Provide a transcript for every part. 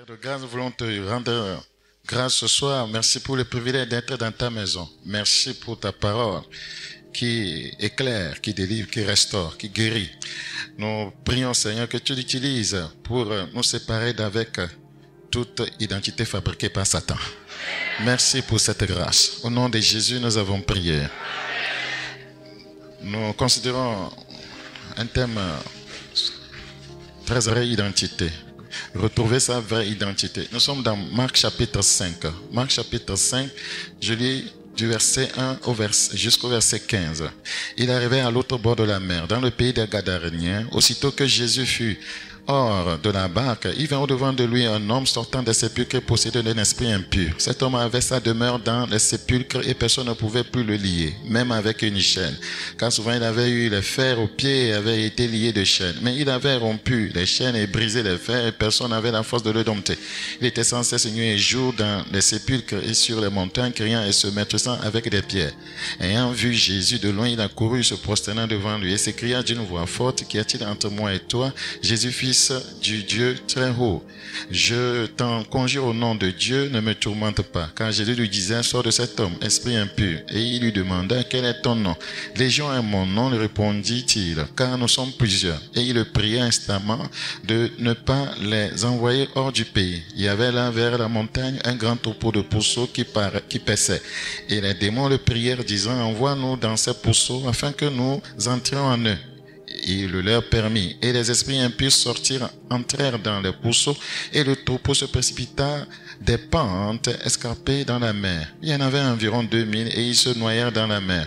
Père de grâce, nous voulons te rendre grâce ce soir. Merci pour le privilège d'être dans ta maison. Merci pour ta parole qui éclaire, qui délivre, qui restaure, qui guérit. Nous prions, Seigneur, que tu l'utilises pour nous séparer d'avec toute identité fabriquée par Satan. Merci pour cette grâce. Au nom de Jésus, nous avons prié. Nous considérons un thème très vraie identité. Retrouver sa vraie identité. Nous sommes dans Marc chapitre 5. Marc chapitre 5, je lis du verset 1 jusqu'au verset 15. Il arrivait à l'autre bord de la mer, dans le pays des Gadaréniens. Aussitôt que Jésus fut hors de la barque, il vint au-devant de lui un homme sortant des sépulcres et possédé d'un esprit impur. Cet homme avait sa demeure dans les sépulcres et personne ne pouvait plus le lier, même avec une chaîne. Car souvent il avait eu les fers aux pieds et avait été lié de chaînes. Mais il avait rompu les chaînes et brisé les fers et personne n'avait la force de le dompter. Il était sans cesse nuit et jour dans les sépulcres et sur les montagnes, criant et se maîtrisant avec des pierres. Ayant vu Jésus de loin, il accourut se prosternant devant lui et s'écria d'une voix forte, qu'y a-t-il entre moi et toi, Jésus, fils du Dieu très haut? Je t'en conjure au nom de Dieu, ne me tourmente pas. Car Jésus lui disait, sors de cet homme, esprit impur. Et il lui demanda, quel est ton nom? Légion est mon nom, lui répondit-il, car nous sommes plusieurs. Et il le pria instamment de ne pas les envoyer hors du pays. Il y avait là vers la montagne un grand troupeau de pourceaux qui paissaient. Et les démons le prièrent, disant, envoie-nous dans ces pourceaux afin que nous entrions en eux. Il le leur permit, et les esprits impurs entrèrent dans les pourceaux, et le troupeau se précipita des pentes escarpées dans la mer. Il y en avait environ 2000, et ils se noyèrent dans la mer.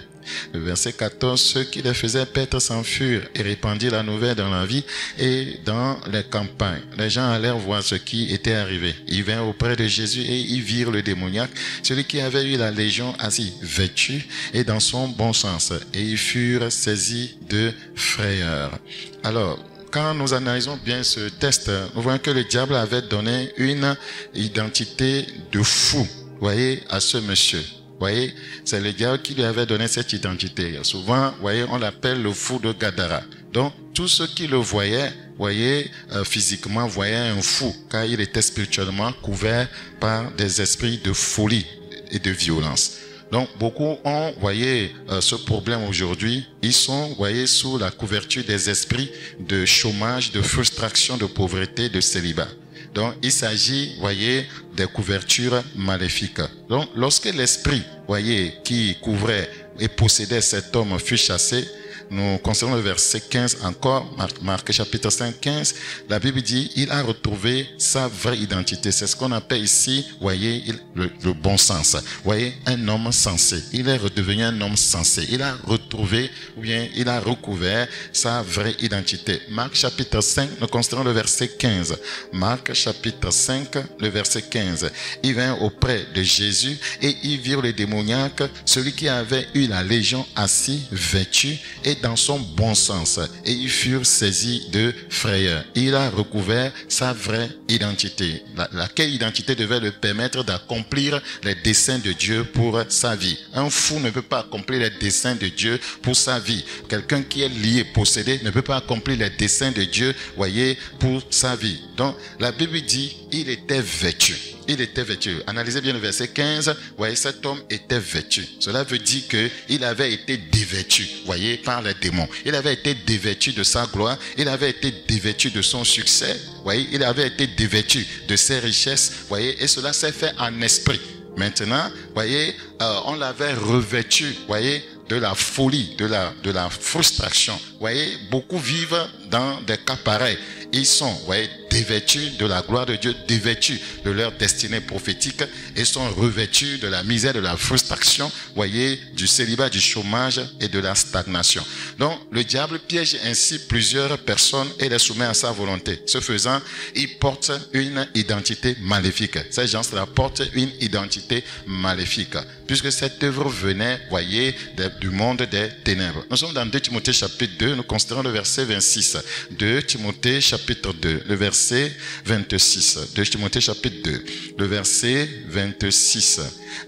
Le verset 14, ceux qui les faisaient paître s'enfuirent et répandirent la nouvelle dans la ville et dans les campagnes. Les gens allèrent voir ce qui était arrivé. Ils vinrent auprès de Jésus et ils virent le démoniaque, celui qui avait eu la légion, assis, vêtu et dans son bon sens. Et ils furent saisis de frayeur. Alors, quand nous analysons bien ce texte, nous voyons que le diable avait donné une identité de fou, voyez, à ce monsieur. Voyez, c'est le diable qui lui avait donné cette identité. Souvent, voyez, on l'appelle le fou de Gadara. Donc, tous ceux qui le voyaient, voyez, physiquement, voyaient un fou, car il était spirituellement couvert par des esprits de folie et de violence. Donc, beaucoup ont, voyez, ce problème aujourd'hui. Ils sont, voyez, sous la couverture des esprits de chômage, de frustration, de pauvreté, de célibat. Donc, il s'agit, voyez, des couvertures maléfiques. Donc, lorsque l'esprit, voyez, qui couvrait et possédait cet homme fut chassé, nous considérons le verset 15 encore, Marc chapitre 5, 15, la Bible dit, il a retrouvé sa vraie identité. C'est ce qu'on appelle ici, voyez, le bon sens. Voyez, un homme sensé. Il est redevenu un homme sensé. Il a retrouvé, ou bien, il a recouvert sa vraie identité. Marc chapitre 5, nous considérons le verset 15. Marc chapitre 5, le verset 15. Il vint auprès de Jésus et il vit le démoniaque, celui qui avait eu la légion, assis, vêtu et dans son bon sens, et ils furent saisis de frayeur. Il a recouvert sa vraie identité, laquelle identité devait le permettre d'accomplir les desseins de Dieu pour sa vie. Un fou ne peut pas accomplir les desseins de Dieu pour sa vie. Quelqu'un qui est lié, possédé, ne peut pas accomplir les desseins de Dieu, voyez, pour sa vie. Donc, la Bible dit, il était vêtu. Il était vêtu. Analysez bien le verset 15. Voyez, cet homme était vêtu. Cela veut dire qu'il avait été dévêtu, voyez, par les démons. Il avait été dévêtu de sa gloire. Il avait été dévêtu de son succès. Voyez, il avait été dévêtu de ses richesses. Voyez, et cela s'est fait en esprit. Maintenant, voyez, on l'avait revêtu, voyez, de la folie, de la frustration. Voyez, beaucoup vivent dans des cas pareils. Ils sont, voyez, dévêtus de la gloire de Dieu, dévêtus de leur destinée prophétique et sont revêtus de la misère, de la frustration, voyez, du célibat, du chômage et de la stagnation. Donc, le diable piège ainsi plusieurs personnes et les soumet à sa volonté. Ce faisant, il porte une identité maléfique. Ces gens-là portent une identité maléfique, puisque cette œuvre venait, voyez, du monde des ténèbres. Nous sommes dans 2 Timothée chapitre 2, nous considérons le verset 26. 2 Timothée chapitre 2, le verset 26. 2 Timothée chapitre 2, le verset 26.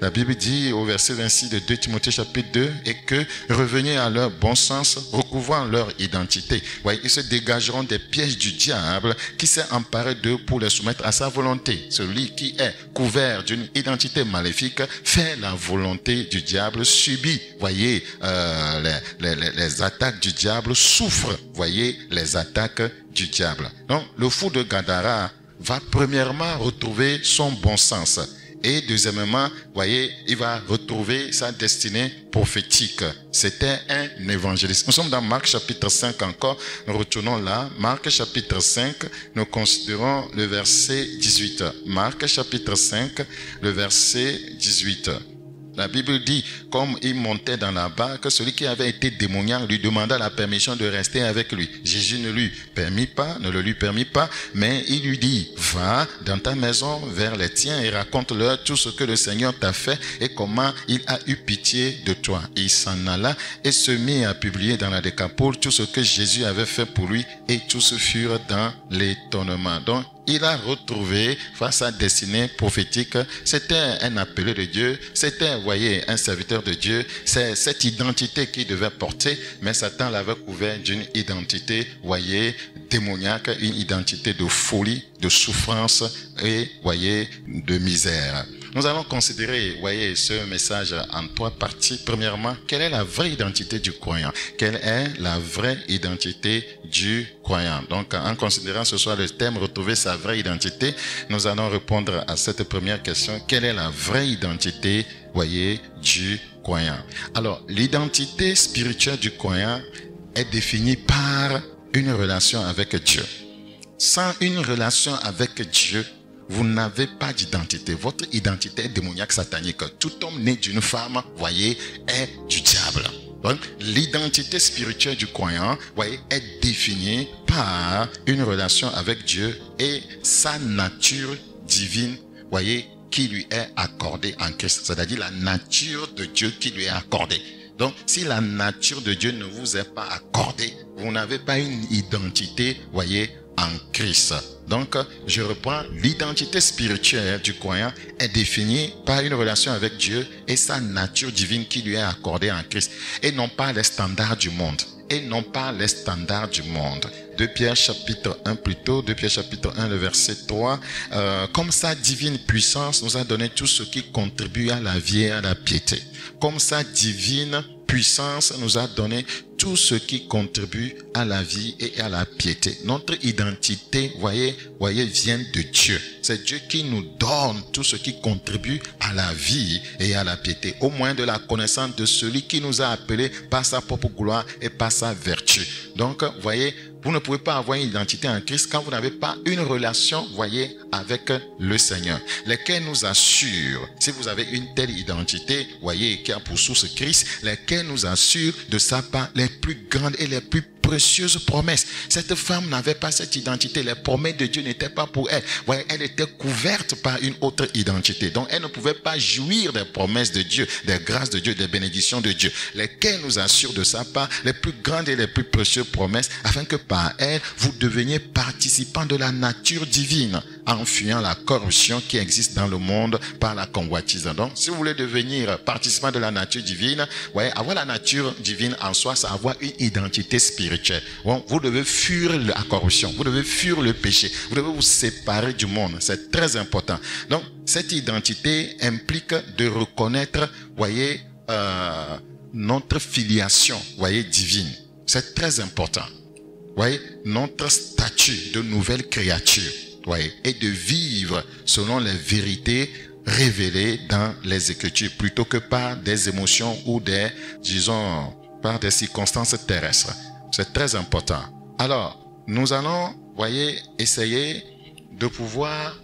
La Bible dit au verset 26 de 2 Timothée chapitre 2, et que revenez à leur bon sens, recouvrant leur identité. Voyez, ils se dégageront des pièges du diable qui s'est emparé d'eux pour les soumettre à sa volonté. Celui qui est couvert d'une identité maléfique fait la volonté du diable, subit, voyez, les attaques du diable, souffre, voyez, les attaques du diable. Donc, le fou de Gadara va premièrement retrouver son bon sens. Et deuxièmement, voyez, il va retrouver sa destinée prophétique. C'était un évangéliste. Nous sommes dans Marc chapitre 5 encore. Nous retournons là. Marc chapitre 5, nous considérons le verset 18. Marc chapitre 5, le verset 18. La Bible dit, comme il montait dans la barque, celui qui avait été démoniaque lui demanda la permission de rester avec lui. Jésus ne le lui permit pas, mais il lui dit, va dans ta maison vers les tiens et raconte-leur tout ce que le Seigneur t'a fait et comment il a eu pitié de toi. Et il s'en alla et se mit à publier dans la Décapole tout ce que Jésus avait fait pour lui, et tous furent dans l'étonnement. Donc, il a retrouvé face à destinée prophétique. C'était un appelé de Dieu. C'était, voyez, un serviteur de Dieu. C'est cette identité qu'il devait porter, mais Satan l'avait couvert d'une identité, voyez, démoniaque, une identité de folie, de souffrance et, voyez, de misère. Nous allons considérer, voyez, ce message en trois parties. Premièrement, quelle est la vraie identité du croyant? Quelle est la vraie identité du croyant? Donc, en considérant ce soir le thème, retrouver sa vraie identité, nous allons répondre à cette première question. Quelle est la vraie identité, voyez, du croyant? Alors, l'identité spirituelle du croyant est définie par une relation avec Dieu. Sans une relation avec Dieu, vous n'avez pas d'identité. Votre identité est démoniaque, satanique. Tout homme né d'une femme, voyez, est du diable. Donc, l'identité spirituelle du croyant, voyez, est définie par une relation avec Dieu et sa nature divine, voyez, qui lui est accordée en Christ. C'est-à-dire la nature de Dieu qui lui est accordée. Donc, si la nature de Dieu ne vous est pas accordée, vous n'avez pas une identité, voyez, en Christ. Donc, je reprends, l'identité spirituelle du croyant est définie par une relation avec Dieu et sa nature divine qui lui est accordée en Christ, et non pas les standards du monde. Et non pas les standards du monde. 2 Pierre chapitre 1 plutôt, 2 Pierre chapitre 1 le verset 3, comme sa divine puissance nous a donné tout ce qui contribue à la vie et à la piété. Comme sa divine puissance nous a donné tout ce qui contribue à la vie et à la piété. Notre identité, voyez, vient de Dieu. C'est Dieu qui nous donne tout ce qui contribue à la vie et à la piété, au moyen de la connaissance de celui qui nous a appelés par sa propre gloire et par sa vertu. Donc, voyez, vous ne pouvez pas avoir une identité en Christ quand vous n'avez pas une relation, voyez, avec le Seigneur. Lesquels nous assurent, si vous avez une telle identité, voyez, qui a pour source Christ, lesquels nous assurent de sa part les plus grandes et les plus précieuses promesses. Cette femme n'avait pas cette identité. Les promesses de Dieu n'étaient pas pour elle. Voyez, elle était couverte par une autre identité. Donc, elle ne pouvait pas jouir des promesses de Dieu, des grâces de Dieu, des bénédictions de Dieu. Lesquelles nous assurent de sa part les plus grandes et les plus précieuses promesses, afin que par elle, vous deveniez participants de la nature divine, en fuyant la corruption qui existe dans le monde par la convoitise. Donc, si vous voulez devenir participant de la nature divine, voyez, avoir la nature divine en soi, c'est avoir une identité spirituelle. Bon, vous devez fuir la corruption, vous devez fuir le péché, vous devez vous séparer du monde. C'est très important. Donc, cette identité implique de reconnaître, voyez, notre filiation, voyez, divine. C'est très important. Voyez, notre statut de nouvelle créature, voyez, et de vivre selon les vérités révélées dans les Écritures, plutôt que par des émotions ou des, disons, par des circonstances terrestres. C'est très important. Alors, nous allons, voyez, essayer de pouvoir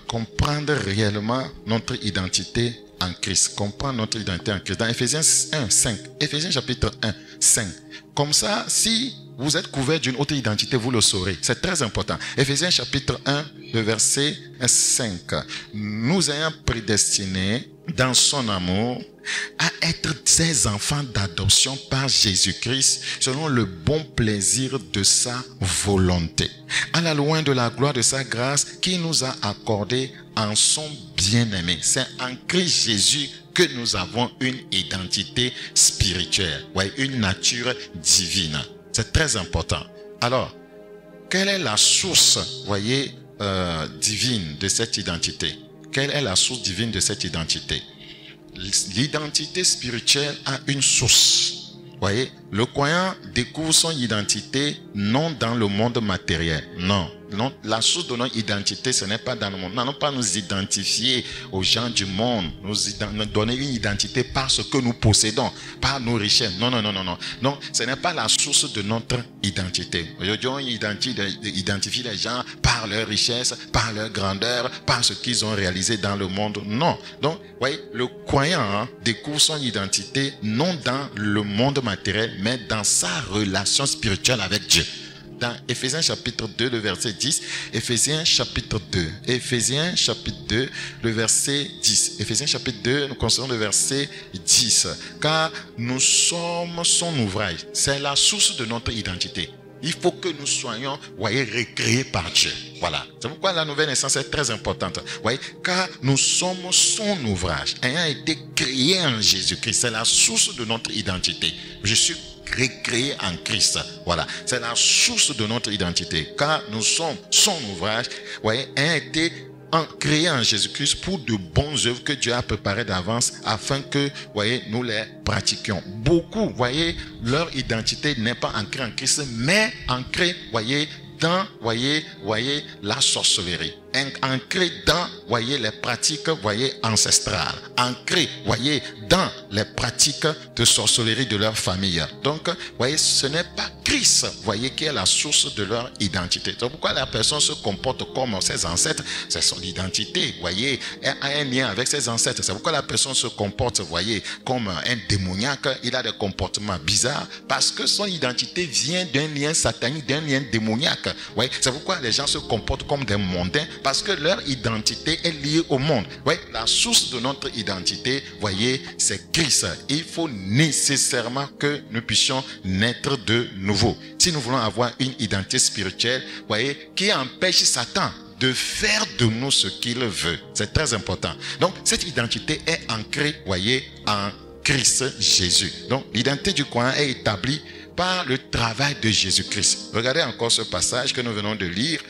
comprendre réellement notre identité en Christ. Comprendre notre identité en Christ. Dans Éphésiens 1, 5. Éphésiens chapitre 1, 5. Comme ça, si vous êtes couvert d'une autre identité, vous le saurez. C'est très important. Éphésiens chapitre 1, le verset 5. Nous ayant prédestinés dans son amour à être ses enfants d'adoption par Jésus-Christ selon le bon plaisir de sa volonté, à la louange de la gloire de sa grâce qui nous a accordé en son bien-aimé, c'est en Christ Jésus que nous avons une identité spirituelle, ouais, une nature divine. C'est très important. Alors, quelle est la source, voyez, divine de cette identité? Quelle est la source divine de cette identité? L'identité spirituelle a une source. Voyez, le croyant découvre son identité non dans le monde matériel. Non, non, la source de notre identité, ce n'est pas dans le monde. Non, non, pas nous identifier aux gens du monde, nous donner une identité par ce que nous possédons, par nos richesses. Non, non, non, non, non. Non, ce n'est pas la source de notre identité. Aujourd'hui, on identifie les gens par leur richesse, par leur grandeur, par ce qu'ils ont réalisé dans le monde. Non. Donc, voyez, le croyant découvre son identité non dans le monde matériel, mais dans sa relation spirituelle avec Dieu. Dans Éphésiens chapitre 2, le verset 10, Éphésiens chapitre 2, Éphésiens chapitre 2, le verset 10. Éphésiens chapitre 2, nous considérons le verset 10. Car nous sommes son ouvrage. C'est la source de notre identité. Il faut que nous soyons, voyez, recréés par Dieu. Voilà. C'est pourquoi la nouvelle naissance est très importante. Voyez, car nous sommes son ouvrage, ayant été créés en Jésus-Christ. C'est la source de notre identité. Je suis recréé en Christ. Voilà. C'est la source de notre identité. Car nous sommes son ouvrage, voyez, ayant été créés en Jésus-Christ pour de bonnes œuvres que Dieu a préparées d'avance afin que, voyez, nous les pratiquions. Beaucoup, voyez, leur identité n'est pas ancrée en Christ, mais ancrée, voyez, dans, voyez, la sorcellerie. Ancré dans, voyez, les pratiques, voyez, ancestrales. Ancré, voyez, dans les pratiques de sorcellerie de leur famille. Donc, voyez, ce n'est pas Christ, voyez, qui est la source de leur identité. C'est pourquoi la personne se comporte comme ses ancêtres. C'est son identité, voyez, a un lien avec ses ancêtres. C'est pourquoi la personne se comporte, voyez, comme un démoniaque. Il a des comportements bizarres parce que son identité vient d'un lien satanique, d'un lien démoniaque. Voyez, c'est pourquoi les gens se comportent comme des mondains, parce que leur identité est liée au monde. Voyez, la source de notre identité, voyez, c'est Christ. Il faut nécessairement que nous puissions naître de nouveau. Si nous voulons avoir une identité spirituelle, voyez, qui empêche Satan de faire de nous ce qu'il veut. C'est très important. Donc, cette identité est ancrée, voyez, en Christ Jésus. Donc, l'identité du croyant est établie par le travail de Jésus-Christ. Regardez encore ce passage que nous venons de lire.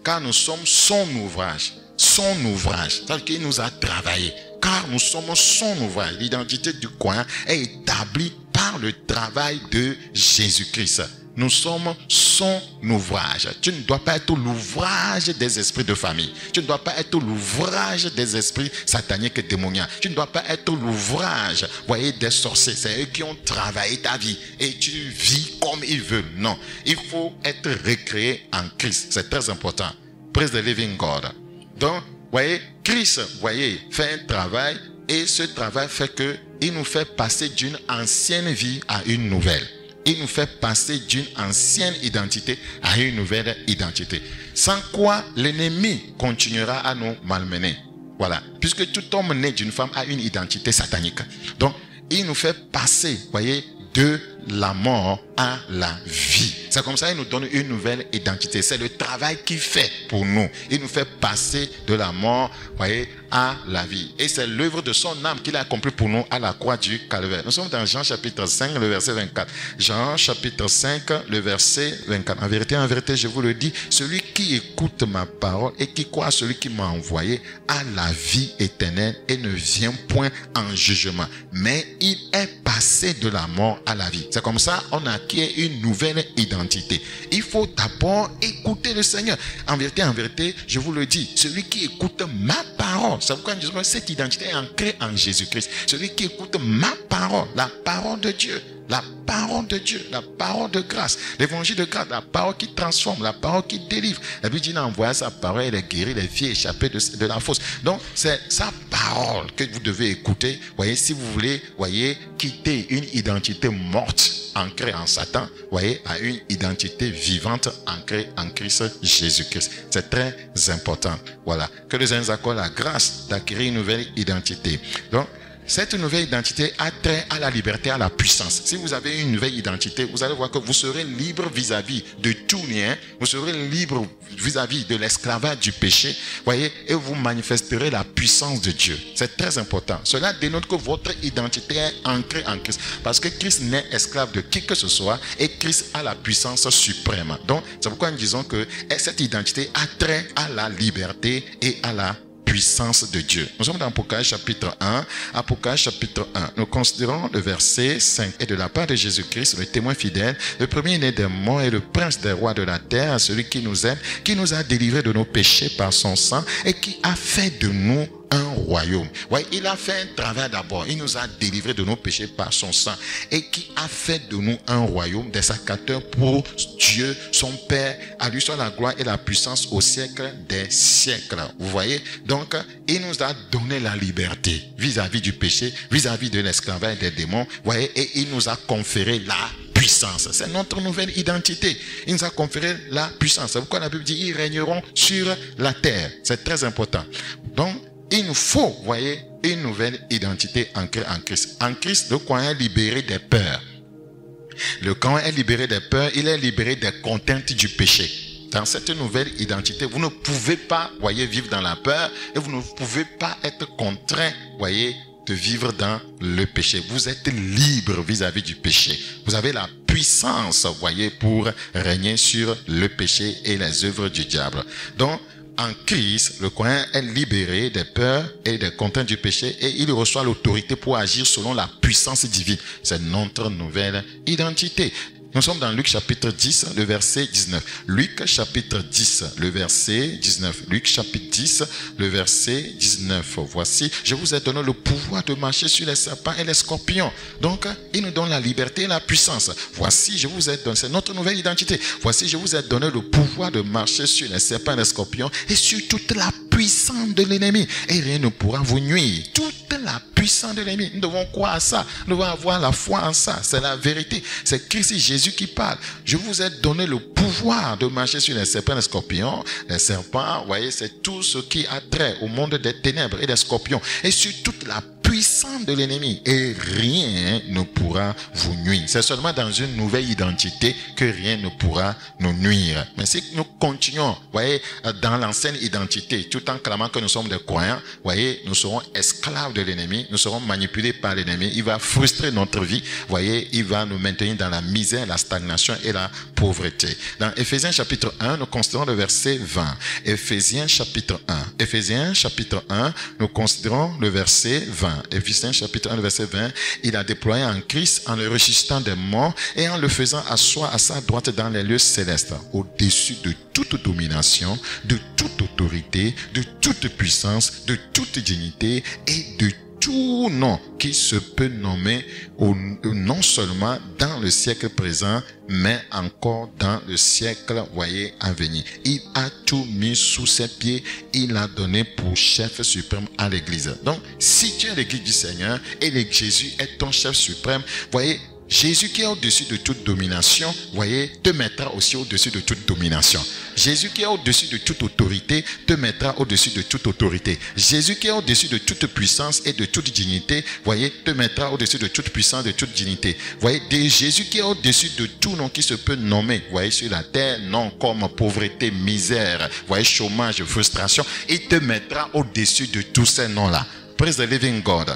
Car nous sommes son ouvrage. Son ouvrage. C'est-à-dire qu'il nous a travaillé. Car nous sommes son ouvrage. L'identité du croyant est établie par le travail de Jésus-Christ. Nous sommes son ouvrage. Tu ne dois pas être l'ouvrage des esprits de famille. Tu ne dois pas être l'ouvrage des esprits sataniques et démoniaques. Tu ne dois pas être l'ouvrage, voyez, des sorciers. C'est eux qui ont travaillé ta vie et tu vis comme ils veulent. Non, il faut être recréé en Christ. C'est très important. Praise the living God. Donc, voyez, Christ, voyez, fait un travail et ce travail fait que il nous fait passer d'une ancienne vie à une nouvelle. Il nous fait passer d'une ancienne identité à une nouvelle identité. Sans quoi l'ennemi continuera à nous malmener. Voilà. Puisque tout homme né d'une femme a une identité satanique. Donc, il nous fait passer, voyez, de la mort à la vie. C'est comme ça qu'il nous donne une nouvelle identité. C'est le travail qu'il fait pour nous. Il nous fait passer de la mort, voyez, à la vie. Et c'est l'œuvre de son âme qu'il a accomplie pour nous à la croix du Calvaire. Nous sommes dans Jean chapitre 5, le verset 24. Jean chapitre 5, le verset 24. En vérité, je vous le dis, celui qui écoute ma parole et qui croit à celui qui m'a envoyé a la vie éternelle et ne vient point en jugement. Mais il est passé de la mort à la vie. C'est comme ça on acquiert une nouvelle identité. Il faut d'abord écouter le Seigneur. En vérité, je vous le dis, celui qui écoute ma parole, c'est pourquoi nous disons cette identité est ancrée en Jésus-Christ. Celui qui écoute ma parole, la parole de Dieu, la parole de Dieu, la parole de grâce, l'évangile de grâce, la parole qui transforme, la parole qui délivre. La Bible dit, il a envoyé sa parole, elle a guéri les filles échappées de la fosse. Donc, c'est sa parole que vous devez écouter. Voyez, si vous voulez, voyez, quitter une identité morte, ancrée en Satan, voyez, à une identité vivante, ancrée en Christ Jésus-Christ. C'est très important. Voilà. Que le Seigneur nous accorde la grâce d'acquérir une nouvelle identité. Donc, cette nouvelle identité a trait à la liberté, à la puissance. Si vous avez une nouvelle identité, vous allez voir que vous serez libre vis-à-vis de tout lien. Vous serez libre vis-à-vis de l'esclavage du péché. Voyez, et vous manifesterez la puissance de Dieu. C'est très important. Cela dénote que votre identité est ancrée en Christ. Parce que Christ n'est esclave de qui que ce soit et Christ a la puissance suprême. Donc, c'est pourquoi nous disons que cette identité a trait à la liberté et à la puissance de Dieu. Nous sommes dans Apocalypse chapitre 1. Apocalypse chapitre 1. Nous considérons le verset 5. Et de la part de Jésus-Christ, le témoin fidèle, le premier-né des morts et le prince des rois de la terre, celui qui nous aime, qui nous a délivrés de nos péchés par son sang et qui a fait de nous un royaume. Ouais, il a fait un travail d'abord. Il nous a délivrés de nos péchés par son sang et qui a fait de nous un royaume, des sacrificateurs pour Dieu, son Père. À lui soit la gloire et la puissance au siècle des siècles. Vous voyez? Donc, il nous a donné la liberté vis-à-vis du péché, vis-à-vis de l'esclavage des démons. Vous voyez? Et il nous a conféré la puissance. C'est notre nouvelle identité. Il nous a conféré la puissance. C'est pourquoi la Bible dit, ils régneront sur la terre. C'est très important. Donc, il nous faut, voyez, une nouvelle identité ancrée en Christ. En Christ, le croyant est libéré des peurs. Le croyant est libéré des peurs, il est libéré des contraintes du péché. Dans cette nouvelle identité, vous ne pouvez pas, voyez, vivre dans la peur et vous ne pouvez pas être contraint, voyez, de vivre dans le péché. Vous êtes libre vis-à-vis du péché. Vous avez la puissance, voyez, pour régner sur le péché et les œuvres du diable. Donc, en Christ, le croyant est libéré des peurs et des contraintes du péché et il reçoit l'autorité pour agir selon la puissance divine. C'est notre nouvelle identité. Nous sommes dans Luc chapitre 10, le verset 19. Luc chapitre 10, le verset 19. Luc chapitre 10, le verset 19. Voici, je vous ai donné le pouvoir de marcher sur les serpents et les scorpions. Donc, il nous donne la liberté et la puissance. Voici, je vous ai donné, c'est notre nouvelle identité. Voici, je vous ai donné le pouvoir de marcher sur les serpents et les scorpions et sur toute la puissance de l'ennemi. Et rien ne pourra vous nuire. Toute la puissance de l'ennemi. Nous devons croire à ça. Nous devons avoir la foi en ça. C'est la vérité. C'est Christ Jésus qui parle. Je vous ai donné le pouvoir de marcher sur les serpents et les scorpions. Les serpents, vous voyez, c'est tout ce qui a trait au monde des ténèbres et des scorpions. Et sur toute la puissance de l'ennemi. Et rien ne pourra vous nuire. C'est seulement dans une nouvelle identité que rien ne pourra nous nuire. Mais si nous continuons, voyez, dans l'ancienne identité, tout en clamant que nous sommes des croyants, voyez, nous serons esclaves de l'ennemi, nous serons manipulés par l'ennemi. Il va frustrer notre vie, voyez, il va nous maintenir dans la misère, la stagnation et la pauvreté. Dans Éphésiens chapitre 1, nous considérons le verset 20. Éphésiens chapitre 1. Éphésiens chapitre 1, nous considérons le verset 20. Éphésiens chapitre 1, le verset 20. Il a déployé en Christ en le ressuscitant des morts et en le faisant asseoir à sa droite dans les lieux célestes, au-dessus de toute domination, de toute autorité, de toute puissance, de toute dignité et de tout nom qui se peut nommer non seulement dans le siècle présent, mais encore dans le siècle, voyez, à venir. Il a tout mis sous ses pieds. Il a donné pour chef suprême à l'église. Donc, si tu es l'église du Seigneur et Jésus est ton chef suprême, voyez, Jésus qui est au-dessus de toute domination, voyez, te mettra aussi au-dessus de toute domination. Jésus qui est au-dessus de toute autorité, te mettra au-dessus de toute autorité. Jésus qui est au-dessus de toute puissance et de toute dignité, voyez, te mettra au-dessus de toute puissance, de toute dignité. Voyez, Jésus qui est au-dessus de tout nom qui se peut nommer, voyez, sur la terre, non comme pauvreté, misère, voyez, chômage, frustration, il te mettra au-dessus de tous ces noms-là. Praise the living God.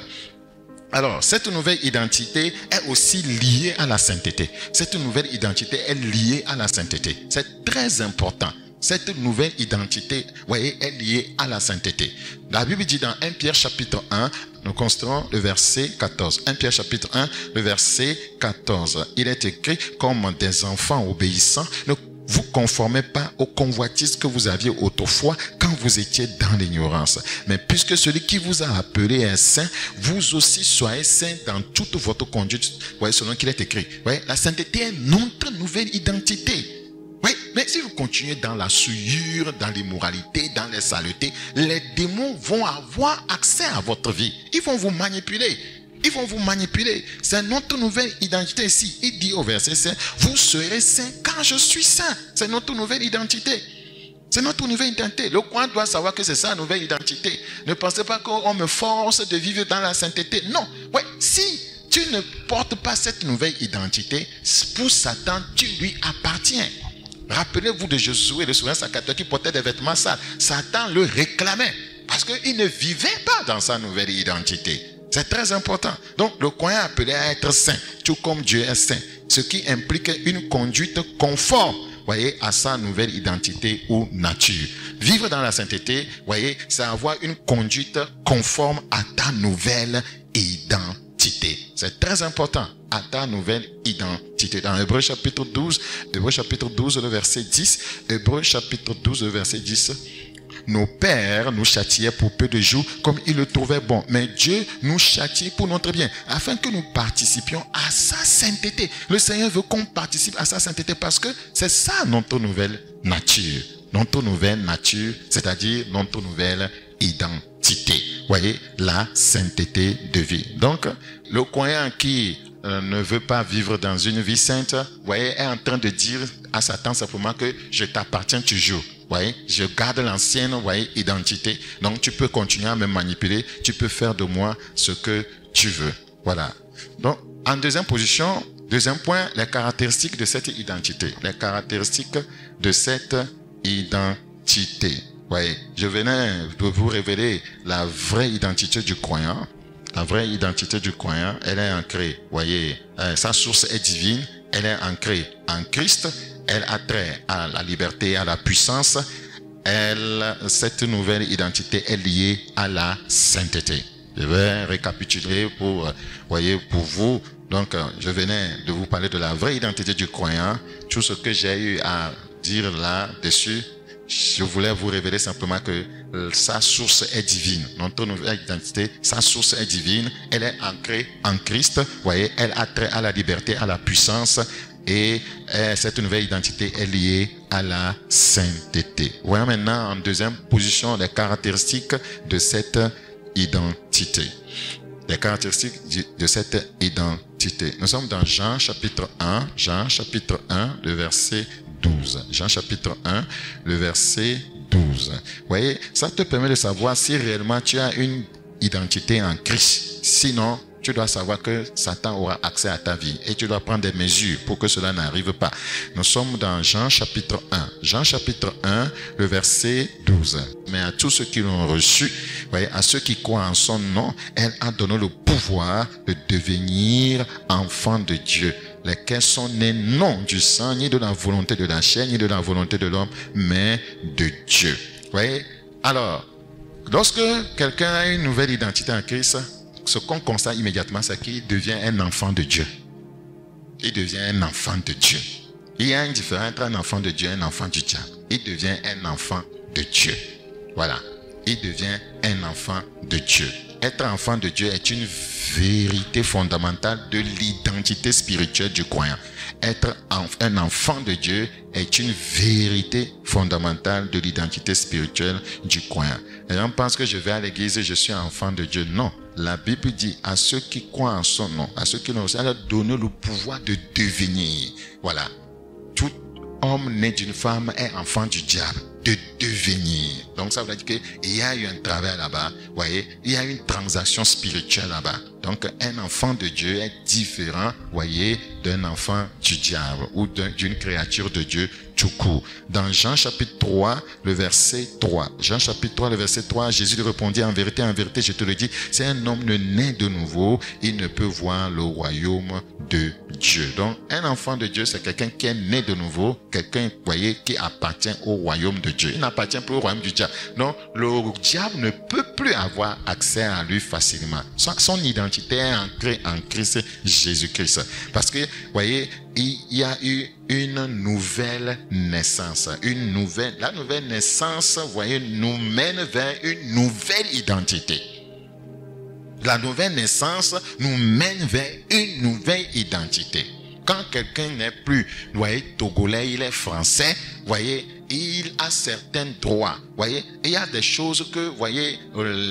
Alors, cette nouvelle identité est aussi liée à la sainteté. Cette nouvelle identité est liée à la sainteté. C'est très important. Cette nouvelle identité, voyez, est liée à la sainteté. La Bible dit dans 1 Pierre chapitre 1, nous considérons le verset 14. 1 Pierre chapitre 1, le verset 14. Il est écrit, comme des enfants obéissants, ne vous conformez pas aux convoitises que vous aviez autrefois quand vous étiez dans l'ignorance. Mais puisque celui qui vous a appelé est saint, vous aussi soyez saints dans toute votre conduite. Vous voyez, selon qu'il est écrit. Vous voyez, la sainteté est notre nouvelle identité. Oui, mais si vous continuez dans la souillure, dans l'immoralité, dans les saletés, les démons vont avoir accès à votre vie. Ils vont vous manipuler. Ils vont vous manipuler. C'est notre nouvelle identité ici. Il dit au verset 5, vous serez saints car je suis saint. C'est notre nouvelle identité. C'est notre nouvelle identité. Le croyant doit savoir que c'est sa nouvelle identité. Ne pensez pas qu'on me force de vivre dans la sainteté. Non. Ouais, si tu ne portes pas cette nouvelle identité, pour Satan, tu lui appartiens. Rappelez-vous de Josué, le souverain sacerdoce qui portait des vêtements sales. Satan le réclamait parce qu'il ne vivait pas dans sa nouvelle identité. C'est très important. Donc, le croyant est appelé à être saint, tout comme Dieu est saint. Ce qui implique une conduite conforme, voyez, à sa nouvelle identité ou nature. Vivre dans la sainteté, voyez, c'est avoir une conduite conforme à ta nouvelle identité. C'est très important, à ta nouvelle identité. Dans Hébreux chapitre 12, le verset 10, Hébreux chapitre 12, le verset 10, nos pères nous châtiaient pour peu de jours comme ils le trouvaient bon. Mais Dieu nous châtie pour notre bien, afin que nous participions à sa sainteté. Le Seigneur veut qu'on participe à sa sainteté parce que c'est ça notre nouvelle nature. Notre nouvelle nature, c'est-à-dire notre nouvelle identité. Voyez, la sainteté de vie. Donc, le croyant qui ne veut pas vivre dans une vie sainte, voyez, est en train de dire à Satan simplement que je t'appartiens toujours. Voyez, je garde l'ancienne, voyez, identité. Donc, tu peux continuer à me manipuler. Tu peux faire de moi ce que tu veux. Voilà. Donc, en deuxième position, deuxième point, les caractéristiques de cette identité. Les caractéristiques de cette identité. Voyez, je venais de vous révéler la vraie identité du croyant. La vraie identité du croyant, elle est ancrée. Voyez, sa source est divine. Elle est ancrée en Christ. Elle a trait à la liberté, à la puissance. Cette nouvelle identité est liée à la sainteté. Je vais récapituler pour vous. Donc, je venais de vous parler de la vraie identité du croyant. Tout ce que j'ai eu à dire là-dessus, je voulais vous révéler simplement que sa source est divine. Notre nouvelle identité, sa source est divine. Elle est ancrée en Christ. Voyez, elle a trait à la liberté, à la puissance. Et cette nouvelle identité est liée à la sainteté. Voyons maintenant en deuxième position les caractéristiques de cette identité. Les caractéristiques de cette identité. Nous sommes dans Jean chapitre 1, le verset 12. Jean chapitre 1, le verset 12. Vous voyez, ça te permet de savoir si réellement tu as une identité en Christ. Sinon, tu dois savoir que Satan aura accès à ta vie et tu dois prendre des mesures pour que cela n'arrive pas. Nous sommes dans Jean chapitre 1. Jean chapitre 1, le verset 12. Mais à tous ceux qui l'ont reçu, voyez, à ceux qui croient en son nom, elle a donné le pouvoir de devenir enfants de Dieu, lesquels sont nés non du sang, ni de la volonté de la chair, ni de la volonté de l'homme, mais de Dieu. Voyez? Alors, lorsque quelqu'un a une nouvelle identité en Christ, ce qu'on constate immédiatement, c'est qu'il devient un enfant de Dieu. Il devient un enfant de Dieu. Il y a une différence entre un enfant de Dieu et un enfant du diable. Il devient un enfant de Dieu. Voilà. Il devient un enfant de Dieu. Être enfant de Dieu est une vérité fondamentale de l'identité spirituelle du croyant. Être un enfant de Dieu est une vérité fondamentale de l'identité spirituelle du croyant. Et on pense que je vais à l'église et je suis un enfant de Dieu. Non. La Bible dit à ceux qui croient en son nom, à ceux qui l'ont reçu, elle a donné le pouvoir de devenir. Voilà. Tout homme né d'une femme est enfant du diable. De devenir. Donc ça veut dire qu'il y a eu un travail là-bas. Vous voyez, il y a une transaction spirituelle là-bas. Donc un enfant de Dieu est différent, voyez, d'un enfant du diable ou d'une créature de Dieu tout court. Dans Jean chapitre 3, le verset 3. Jean chapitre 3, le verset 3, Jésus lui répondit, en vérité, je te le dis, si un homme ne naît de nouveau, il ne peut voir le royaume de Dieu. Donc un enfant de Dieu, c'est quelqu'un qui est né de nouveau, quelqu'un, voyez, qui appartient au royaume de Dieu. Il n'appartient plus au royaume du diable. Donc le diable ne peut plus avoir accès à lui facilement. Son identité est ancrée en Christ Jésus-Christ. Parce que, voyez, il y a eu une nouvelle naissance. La nouvelle naissance, voyez, nous mène vers une nouvelle identité. La nouvelle naissance nous mène vers une nouvelle identité. Quand quelqu'un n'est plus, voyez, togolais, il est français, voyez, il a certains droits, voyez. Il y a des choses que, voyez,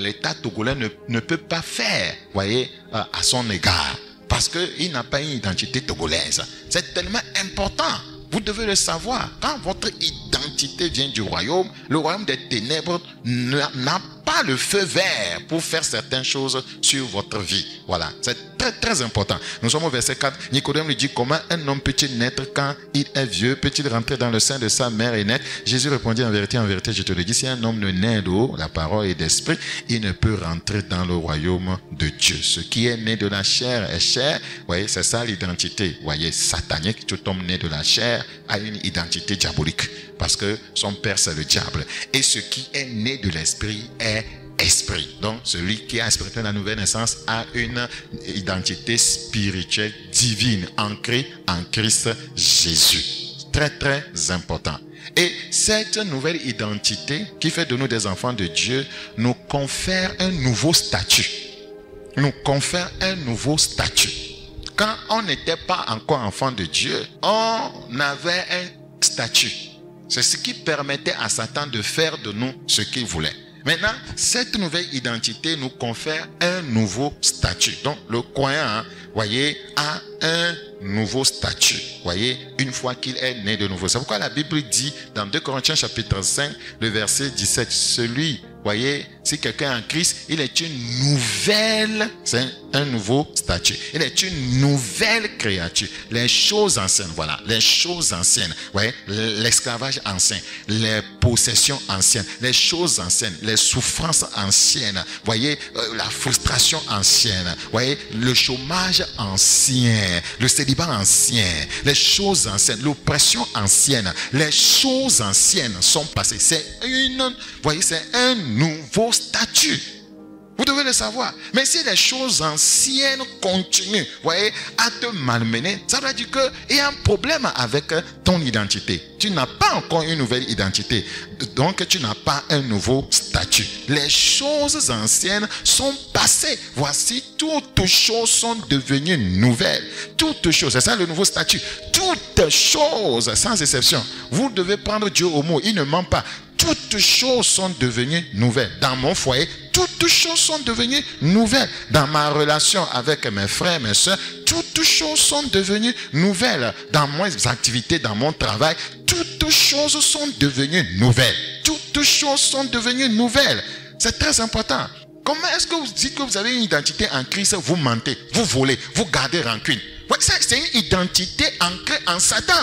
l'État togolais ne peut pas faire, voyez, à son égard. Parce qu'il n'a pas une identité togolaise. C'est tellement important. Vous devez le savoir. Quand votre identité l'identité vient du royaume. Le royaume des ténèbres n'a pas le feu vert pour faire certaines choses sur votre vie. Voilà, c'est très très important. Nous sommes au verset 4. Nicodème lui dit, comment un homme peut-il naître quand il est vieux? Peut-il rentrer dans le sein de sa mère et naître? Jésus répondit, en vérité, je te le dis, si un homme ne naît d'eau, la parole et d'esprit, il ne peut rentrer dans le royaume de Dieu. Ce qui est né de la chair est chair. Vous voyez, c'est ça l'identité. Vous voyez, satanique, tout homme né de la chair a une identité diabolique. Parce que son père, c'est le diable. Et ce qui est né de l'esprit est esprit. Donc, celui qui a expérimenté la nouvelle naissance a une identité spirituelle divine, ancrée en Christ Jésus. Très, très important. Et cette nouvelle identité qui fait de nous des enfants de Dieu nous confère un nouveau statut. Nous confère un nouveau statut. Quand on n'était pas encore enfant de Dieu, on avait un statut. C'est ce qui permettait à Satan de faire de nous ce qu'il voulait. Maintenant, cette nouvelle identité nous confère un nouveau statut. Donc, le croyant, voyez, a un nouveau statut. Voyez, une fois qu'il est né de nouveau. C'est pourquoi la Bible dit dans 2 Corinthiens chapitre 5, le verset 17, celui, voyez, si quelqu'un est en Christ, il est une nouvelle, c'est un nouveau statut. Il est une nouvelle créature. Les choses anciennes, voilà, les choses anciennes, voyez, l'esclavage ancien, les possessions anciennes, les choses anciennes, les souffrances anciennes, voyez, la frustration ancienne, voyez, le chômage ancien, le célibat ancien, les choses anciennes, l'oppression ancienne, les choses anciennes sont passées. C'est voyez, c'est un nouveau statut. Vous devez le savoir. Mais si les choses anciennes continuent, voyez, à te malmener, ça veut dire qu'il y a un problème avec ton identité. Tu n'as pas encore une nouvelle identité. Donc, tu n'as pas un nouveau statut. Les choses anciennes sont passées. Voici, toutes choses sont devenues nouvelles. Toutes choses, c'est ça le nouveau statut. Toutes choses, sans exception. Vous devez prendre Dieu au mot. Il ne ment pas. Toutes choses sont devenues nouvelles. Dans mon foyer, toutes choses sont devenues nouvelles. Dans ma relation avec mes frères, mes soeurs, toutes choses sont devenues nouvelles. Dans mes activités, dans mon travail, toutes choses sont devenues nouvelles. Toutes choses sont devenues nouvelles. C'est très important. Comment est-ce que vous dites que vous avez une identité en Christ, vous mentez, vous volez, vous gardez rancune? C'est une identité ancrée en Satan.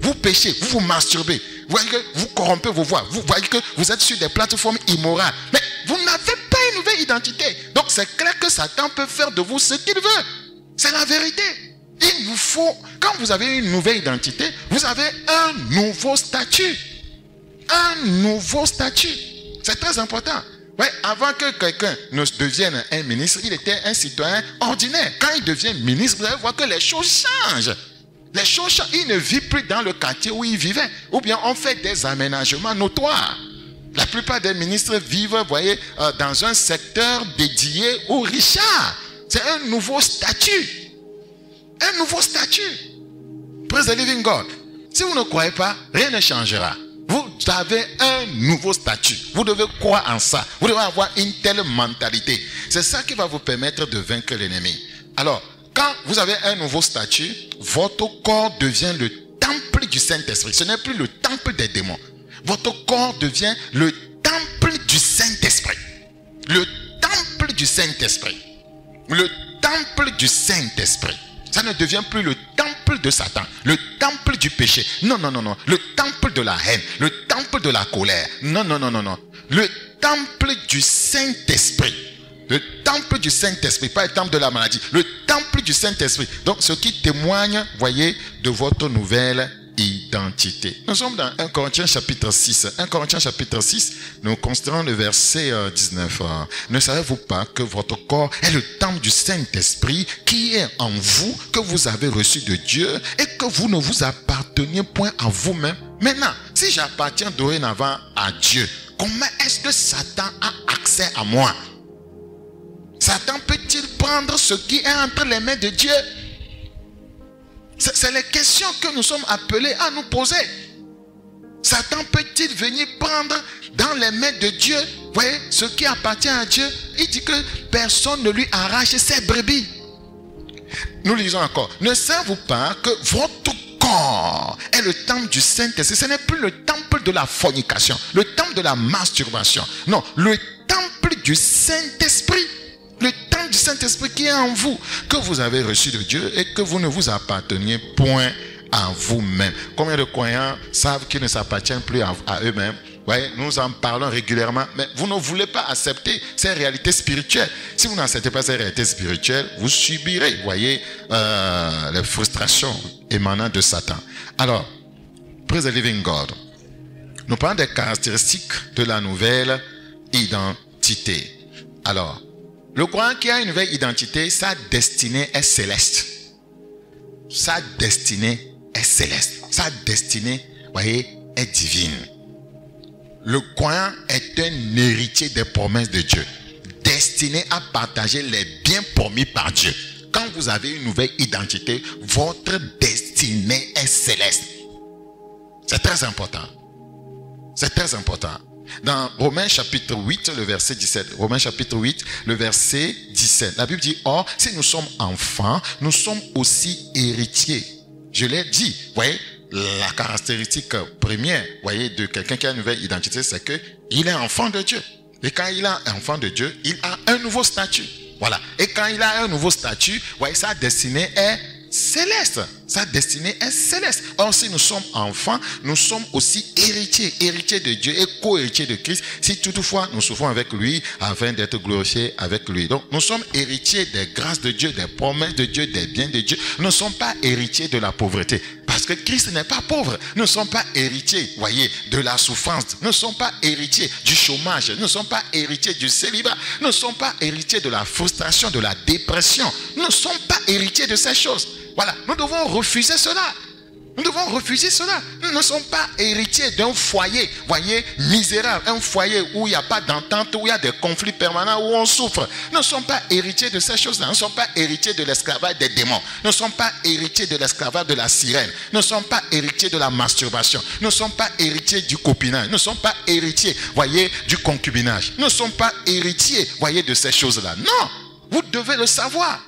Vous péchez, vous vous masturbez. Vous voyez que vous corrompez vos voix. Vous voyez que vous êtes sur des plateformes immorales. Mais vous n'avez pas une nouvelle identité. Donc c'est clair que Satan peut faire de vous ce qu'il veut. C'est la vérité. Il vous faut, quand vous avez une nouvelle identité, vous avez un nouveau statut. Un nouveau statut. C'est très important. Ouais, avant que quelqu'un ne devienne un ministre, il était un citoyen ordinaire. Quand il devient ministre, vous allez voir que les choses changent. Les choses changent. Il ne vit plus dans le quartier où il vivait. Ou bien on fait des aménagements notoires. La plupart des ministres vivent, vous voyez, dans un secteur dédié aux richards. C'est un nouveau statut. Un nouveau statut. Praise the living God. Si vous ne croyez pas, rien ne changera. Vous avez un nouveau statut. Vous devez croire en ça. Vous devez avoir une telle mentalité. C'est ça qui va vous permettre de vaincre l'ennemi. Alors, quand vous avez un nouveau statut, votre corps devient le temple du Saint-Esprit. Ce n'est plus le temple des démons. Votre corps devient le temple du Saint-Esprit. Le temple du Saint-Esprit. Le temple du Saint-Esprit. Ça ne devient plus le temple de Satan, le temple du péché. Non, non, non, non. Le temple de la haine, le temple de la colère. Non, non, non, non, non. Le temple du Saint-Esprit. Le temple du Saint-Esprit, pas le temple de la maladie. Le temple du Saint-Esprit. Donc, ce qui témoigne, voyez, de votre nouvelle identité. Nous sommes dans 1 Corinthiens chapitre 6. 1 Corinthiens chapitre 6, nous considérons le verset 19. Ne savez-vous pas que votre corps est le temple du Saint-Esprit qui est en vous, que vous avez reçu de Dieu et que vous ne vous apparteniez point à vous-même? Maintenant, si j'appartiens dorénavant à Dieu, comment est-ce que Satan a accès à moi? Satan peut-il prendre ce qui est entre les mains de Dieu? C'est les questions que nous sommes appelés à nous poser. Satan peut-il venir prendre dans les mains de Dieu, voyez, ce qui appartient à Dieu? Il dit que personne ne lui arrache ses brebis. Nous lisons encore. Ne savez-vous pas que votre corps est est le temple du Saint-Esprit. Ce n'est plus le temple de la fornication, le temple de la masturbation. Non, le temple du Saint-Esprit. Le temple du Saint-Esprit qui est en vous, que vous avez reçu de Dieu et que vous ne vous apparteniez point à vous-même. Combien de croyants savent qu'ils ne s'appartiennent plus à eux-mêmes? Voyez, nous en parlons régulièrement, mais vous ne voulez pas accepter ces réalités spirituelles. Si vous n'acceptez pas ces réalités spirituelles, vous subirez, voyez, les frustrations émanant de Satan. Alors, praise the living God. Nous parlons des caractéristiques de la nouvelle identité. Alors, le croyant qui a une nouvelle identité, sa destinée est céleste. Sa destinée est céleste. Sa destinée, voyez, est divine. Le croyant est un héritier des promesses de Dieu, destiné à partager les biens promis par Dieu. Quand vous avez une nouvelle identité, votre destinée est céleste. C'est très important. C'est très important. Dans Romains chapitre 8, le verset 17. Romains chapitre 8, le verset 17. La Bible dit, or, si nous sommes enfants, nous sommes aussi héritiers. Je l'ai dit, voyez, la caractéristique première, voyez, de quelqu'un qui a une nouvelle identité, c'est qu'il est enfant de Dieu. Et quand il est enfant de Dieu, il a un nouveau statut. Voilà. Et quand il a un nouveau statut, voyez, sa destinée est céleste. Sa destinée est céleste. Or, si nous sommes enfants, nous sommes aussi héritiers. Héritiers de Dieu et co-héritiers de Christ. Si toutefois nous souffrons avec lui, afin d'être glorifiés avec lui. Donc, nous sommes héritiers des grâces de Dieu, des promesses de Dieu, des biens de Dieu. Nous ne sommes pas héritiers de la pauvreté. Parce que Christ n'est pas pauvre. Nous ne sommes pas héritiers, voyez, de la souffrance. Nous ne sommes pas héritiers du chômage. Nous ne sommes pas héritiers du célibat. Nous ne sommes pas héritiers de la frustration, de la dépression. Nous ne sommes pas héritiers de ces choses. Voilà, nous devons refuser cela. Nous devons refuser cela. Nous ne sommes pas héritiers d'un foyer, voyez, misérable. Un foyer où il n'y a pas d'entente, où il y a des conflits permanents, où on souffre. Nous ne sommes pas héritiers de ces choses-là. Nous ne sommes pas héritiers de l'esclavage des démons. Nous ne sommes pas héritiers de l'esclavage de la sirène. Nous ne sommes pas héritiers de la masturbation. Nous ne sommes pas héritiers du copinage. Nous ne sommes pas héritiers, voyez, du concubinage. Nous ne sommes pas héritiers, voyez, de ces choses-là. Non, vous devez le savoir.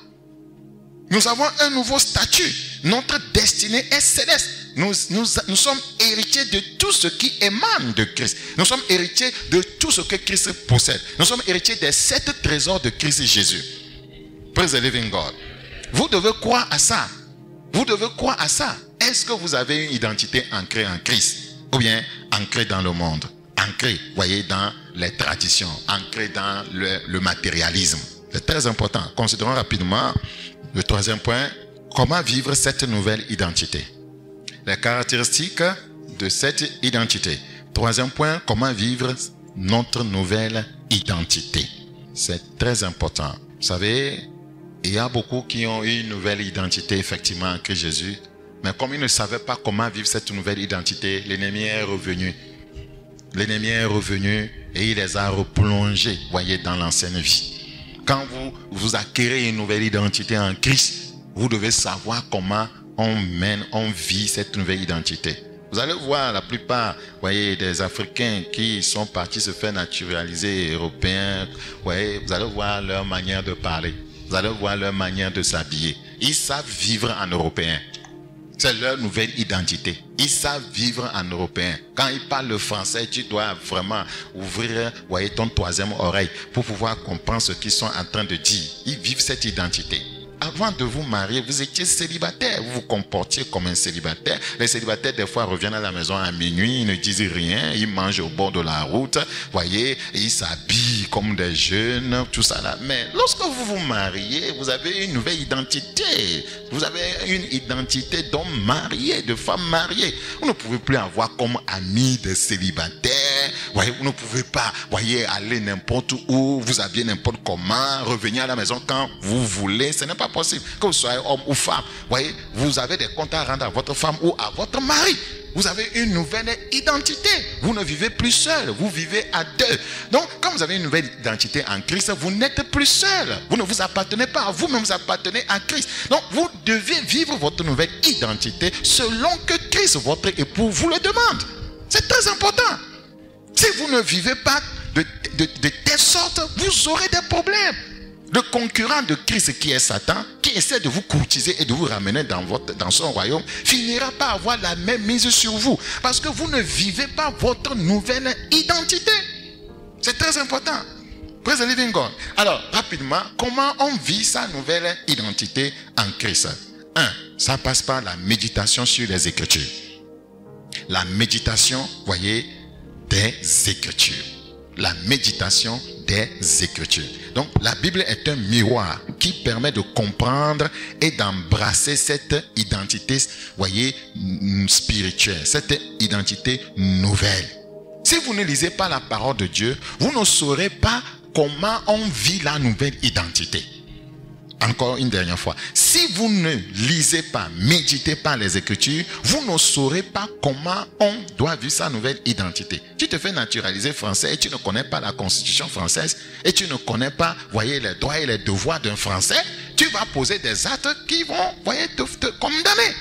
Nous avons un nouveau statut. Notre destinée est céleste. Nous sommes héritiers de tout ce qui émane de Christ. Nous sommes héritiers de tout ce que Christ possède. Nous sommes héritiers des 7 trésors de Christ Jésus. Praise the living God. Vous devez croire à ça. Vous devez croire à ça. Est-ce que vous avez une identité ancrée en Christ? Ou bien ancrée dans le monde? Ancrée, voyez, dans les traditions. Ancrée dans le matérialisme. C'est très important. Considérons rapidement le 3e point. Comment vivre cette nouvelle identité? Les caractéristiques de cette identité. 3e point, comment vivre notre nouvelle identité? C'est très important. Vous savez, il y a beaucoup qui ont eu une nouvelle identité, effectivement, en Christ Jésus. Mais comme ils ne savaient pas comment vivre cette nouvelle identité, l'ennemi est revenu. L'ennemi est revenu et il les a replongés, voyez, dans l'ancienne vie. Quand vous acquérez une nouvelle identité en Christ, vous devez savoir comment on vit cette nouvelle identité. Vous allez voir la plupart, voyez, des Africains qui sont partis se faire naturaliser européens, voyez, vous allez voir leur manière de parler, vous allez voir leur manière de s'habiller. Ils savent vivre en européen. C'est leur nouvelle identité. Ils savent vivre en européen. Quand ils parlent le français, tu dois vraiment ouvrir, voyez, ton 3e oreille pour pouvoir comprendre ce qu'ils sont en train de dire. Ils vivent cette identité. Avant de vous marier, vous étiez célibataire. Vous vous comportiez comme un célibataire. Les célibataires, des fois, reviennent à la maison à minuit. Ils ne disent rien. Ils mangent au bord de la route. Voyez, ils s'habillent comme des jeunes. Tout ça là. Mais lorsque vous vous mariez, vous avez une nouvelle identité. Vous avez une identité d'homme marié, de femme mariée. Vous ne pouvez plus avoir comme amis des célibataires. Voyez, vous ne pouvez pas, voyez, aller n'importe où, vous habiller n'importe comment, revenir à la maison quand vous voulez. Ce n'est pas possible. Que vous soyez homme ou femme, voyez, vous avez des comptes à rendre à votre femme ou à votre mari. Vous avez une nouvelle identité. Vous ne vivez plus seul, vous vivez à deux. Donc, quand vous avez une nouvelle identité en Christ, vous n'êtes plus seul. Vous ne vous appartenez pas à vous-même, vous appartenez à Christ. Donc, vous devez vivre votre nouvelle identité selon que Christ, votre époux, vous le demande. C'est très important. Si vous ne vivez pas de telle sorte, vous aurez des problèmes. Le concurrent de Christ qui est Satan, qui qui essaie de vous courtiser et de vous ramener dans son royaume finira par avoir la même mise sur vous. Parce que vous ne vivez pas votre nouvelle identité. C'est très important. Praise the living God. Alors, rapidement, comment on vit sa nouvelle identité en Christ? 1. Ça passe par la méditation sur les Écritures. La méditation, voyez, des Écritures. La méditation des Écritures. Donc, la Bible est un miroir qui permet de comprendre et d'embrasser cette identité, voyez, spirituelle, cette identité nouvelle. Si vous ne lisez pas la parole de Dieu, vous ne saurez pas comment on vit la nouvelle identité. Encore une dernière fois. Si vous ne lisez pas, méditez pas les Écritures, vous ne saurez pas comment on doit vivre sa nouvelle identité. Tu te fais naturaliser français et tu ne connais pas la Constitution française et tu ne connais pas, voyez, les droits et les devoirs d'un Français, tu vas poser des actes qui vont, voyez, te condamner.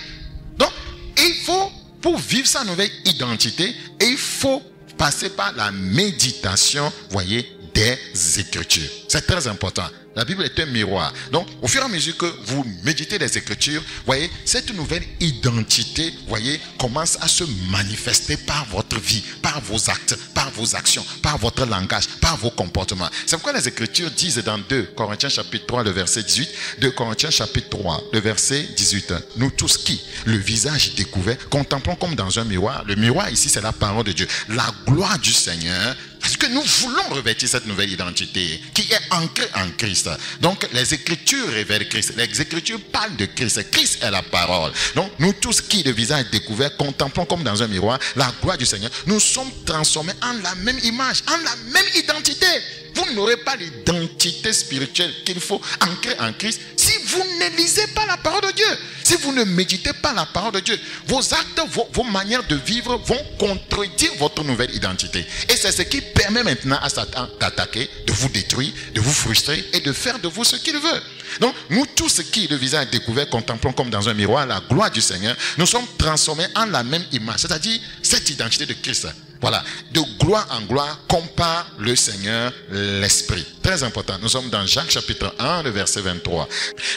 Donc, il faut, pour vivre sa nouvelle identité, il faut passer par la méditation, voyez, des Écritures. C'est très important. La Bible est un miroir. Donc, au fur et à mesure que vous méditez les Écritures, voyez, cette nouvelle identité, voyez, commence à se manifester par votre vie, par vos actes, par vos actions, par votre langage, par vos comportements. C'est pourquoi les Écritures disent dans 2 Corinthiens chapitre 3, le verset 18, 2 Corinthiens chapitre 3, le verset 18, nous tous qui, le visage découvert, contemplons comme dans un miroir. Le miroir ici, c'est la parole de Dieu. La gloire du Seigneur. Parce que nous voulons revêtir cette nouvelle identité qui est ancrée en Christ. Donc, les Écritures révèlent Christ. Les Écritures parlent de Christ. Christ est la parole. Donc, nous tous qui, le visage découvert, contemplons comme dans un miroir la gloire du Seigneur. Nous sommes transformés en la même image, en la même identité. Vous n'aurez pas l'identité spirituelle qu'il faut ancrer en Christ si vous ne lisez pas la parole de Dieu. Si vous ne méditez pas la parole de Dieu, vos actes, vos manières de vivre vont contredire votre nouvelle identité. Et c'est ce qui permet maintenant à Satan d'attaquer, de vous détruire, de vous frustrer et de faire de vous ce qu'il veut. Donc, nous tous qui, le visage découvert, contemplons comme dans un miroir la gloire du Seigneur, nous sommes transformés en la même image, c'est-à-dire cette identité de Christ. Voilà, de gloire en gloire, comme par le Seigneur l'Esprit. Très important, nous sommes dans Jacques chapitre 1, le verset 23.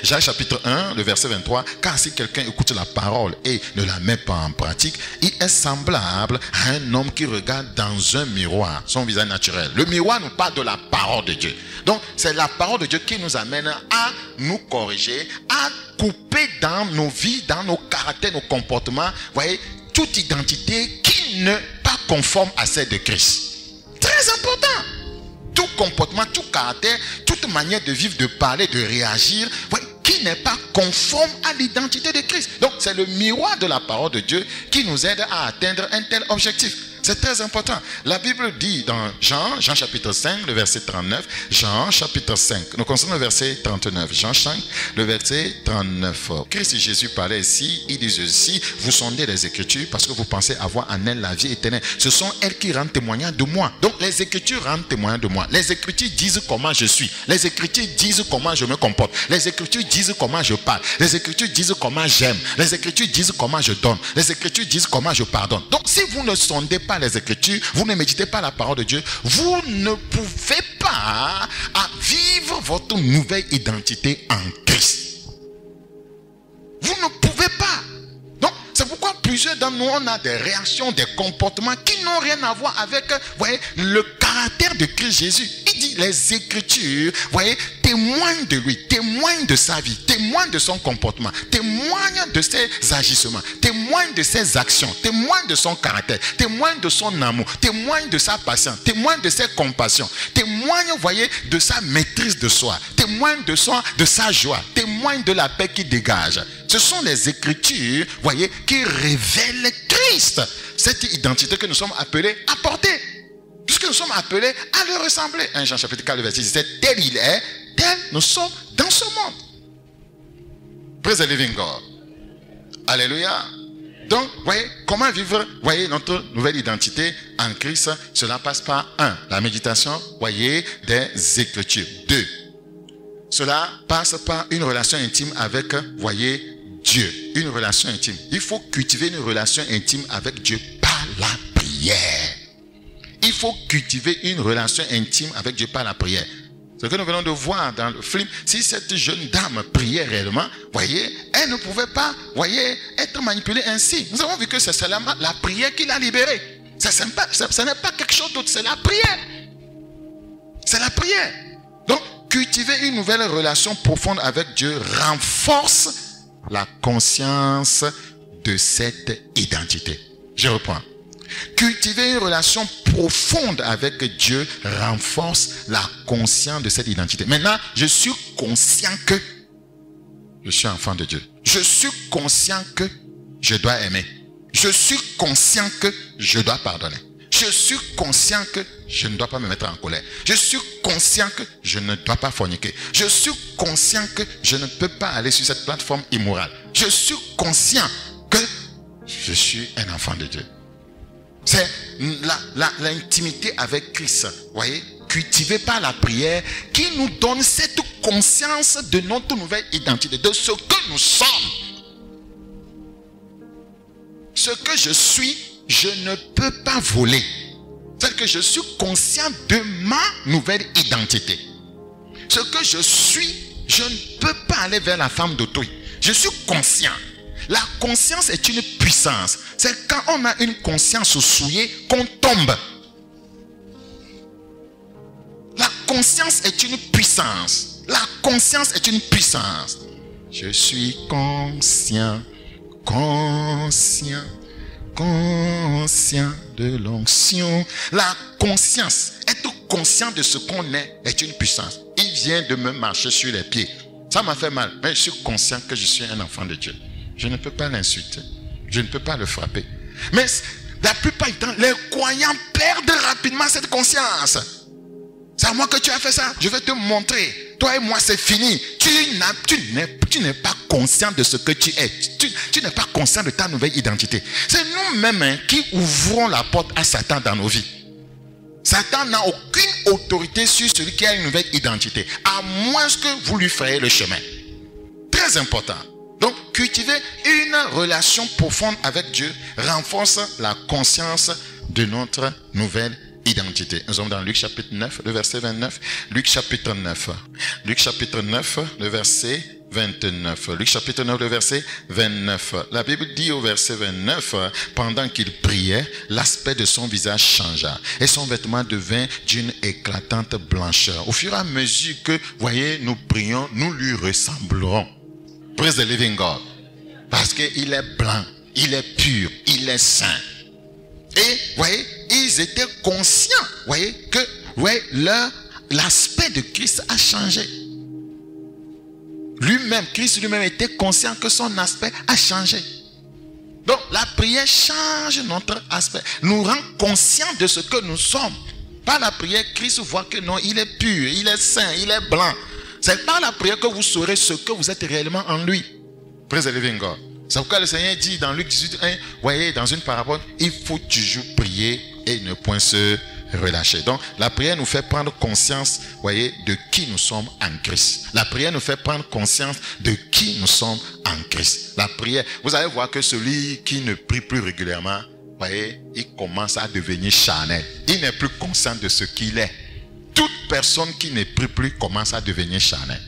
Jacques chapitre 1, le verset 23, car si quelqu'un écoute la parole et ne la met pas en pratique, il est semblable à un homme qui regarde dans un miroir, son visage naturel. Le miroir nous parle de la parole de Dieu. Donc, c'est la parole de Dieu qui nous amène à nous corriger, à couper dans nos vies, dans nos caractères, nos comportements, voyez, toute identité qui ne pas conforme à celle de Christ. Très important. Tout comportement, tout caractère, toute manière de vivre, de parler, de réagir, voyez, qui n'est pas conforme à l'identité de Christ. Donc, c'est le miroir de la parole de Dieu qui nous aide à atteindre un tel objectif. C'est très important. La Bible dit dans Jean chapitre 5, le verset 39, Jean chapitre 5, nous concernons le verset 39, Jean 5, le verset 39. Christ Jésus parlait ici, il dit ceci, vous sondez les Écritures parce que vous pensez avoir en elles la vie éternelle. Ce sont elles qui rendent témoignage de moi. Donc les Écritures rendent témoignage de moi. Les Écritures disent comment je suis. Les Écritures disent comment je me comporte. Les Écritures disent comment je parle. Les Écritures disent comment j'aime. Les Écritures disent comment je donne. Les Écritures disent comment je pardonne. Donc si vous ne sondez pas les Écritures, vous ne méditez pas la parole de Dieu, vous ne pouvez pas vivre votre nouvelle identité en Christ. Vous ne pouvez pas. Donc, c'est pourquoi plusieurs d'entre nous, on a des réactions, des comportements qui n'ont rien à voir avec, voyez, le caractère de Christ Jésus. Il dit, les Écritures, voyez, témoignent de lui, témoignent de sa vie, témoignent de son comportement, témoignent de ses agissements, témoignent de ses actions, témoignent de son caractère, témoignent de son amour, témoignent de sa patience, témoignent de ses compassions, témoignent, voyez, de sa maîtrise de soi, témoignent de sa joie, témoignent de la paix qu'il dégage. Ce sont les Écritures, voyez, qui révèlent Christ, cette identité que nous sommes appelés à porter. Puisque nous sommes appelés à le ressembler. 1 Jean chapitre 4, verset 17, tel il est, tel nous sommes dans ce monde. Praise the living God. Alléluia. Donc, voyez, comment vivre, voyez, notre nouvelle identité en Christ, cela passe par 1, la méditation, voyez, des Écritures. 2, cela passe par une relation intime avec, voyez, Dieu. Une relation intime. Il faut cultiver une relation intime avec Dieu par la prière. Il faut cultiver une relation intime avec Dieu par la prière. Ce que nous venons de voir dans le film, si cette jeune dame priait réellement, voyez, elle ne pouvait pas, voyez, être manipulée ainsi. Nous avons vu que c'est seulement la prière qui l'a libérée. Ce n'est pas quelque chose d'autre, c'est la prière. C'est la prière. Donc, cultiver une nouvelle relation profonde avec Dieu renforce la conscience de cette identité. Je reprends. Cultiver une relation profonde avec Dieu renforce la conscience de cette identité. Maintenant, je suis conscient que je suis enfant de Dieu. Je suis conscient que je dois aimer. Je suis conscient que je dois pardonner. Je suis conscient que je ne dois pas me mettre en colère. Je suis conscient que je ne dois pas forniquer. Je suis conscient que je ne peux pas aller sur cette plateforme immorale. Je suis conscient que je suis un enfant de Dieu. C'est l'intimité avec Christ, voyez, cultivée par la prière, qui nous donne cette conscience de notre nouvelle identité, de ce que nous sommes. Ce que je suis, je ne peux pas voler. C'est que je suis conscient de ma nouvelle identité. Ce que je suis, je ne peux pas aller vers la femme d'autrui. Je suis conscient. La conscience est une puissance. C'est quand on a une conscience souillée qu'on tombe. La conscience est une puissance. La conscience est une puissance. Je suis conscient, conscient, conscient de l'onction. La conscience, être conscient de ce qu'on est une puissance. Il vient de me marcher sur les pieds. Ça m'a fait mal, mais je suis conscient que je suis un enfant de Dieu. Je ne peux pas l'insulter. Je ne peux pas le frapper. Mais la plupart du temps, les croyants perdent rapidement cette conscience. C'est à moi que tu as fait ça. Je vais te montrer. Toi et moi, c'est fini. Tu n'es pas conscient de ce que tu es. Tu n'es pas conscient de ta nouvelle identité. C'est nous-mêmes qui ouvrons la porte à Satan dans nos vies. Satan n'a aucune autorité sur celui qui a une nouvelle identité, à moins que vous lui fassiez le chemin. Très important. Donc, cultiver une relation profonde avec Dieu renforce la conscience de notre nouvelle identité. Nous sommes dans Luc chapitre 9, le verset 29. Luc chapitre 9. Luc chapitre 9, le verset 29. Luc chapitre 9, le verset 29. La Bible dit au verset 29, pendant qu'il priait, l'aspect de son visage changea et son vêtement devint d'une éclatante blancheur. Au fur et à mesure que, voyez, nous prions, nous lui ressemblerons. Praise the living God. Parce qu'il est blanc, il est pur, il est saint. Et, voyez, ils étaient conscients, voyez, que, voyez, l'aspect de Christ a changé. Lui-même, Christ lui-même était conscient que son aspect a changé. Donc, la prière change notre aspect, nous rend conscients de ce que nous sommes. Par la prière, Christ voit que non, il est pur, il est saint, il est blanc. C'est par la prière que vous saurez ce que vous êtes réellement en lui. Praise the living God. C'est pourquoi le Seigneur dit dans Luc 18, voyez, dans une parabole, il faut toujours prier et ne point se relâcher. Donc, la prière nous fait prendre conscience, voyez, de qui nous sommes en Christ. La prière nous fait prendre conscience de qui nous sommes en Christ. La prière, vous allez voir que celui qui ne prie plus régulièrement, voyez, il commence à devenir charnel. Il n'est plus conscient de ce qu'il est. Toute personne qui ne prie plus commence à devenir charnel.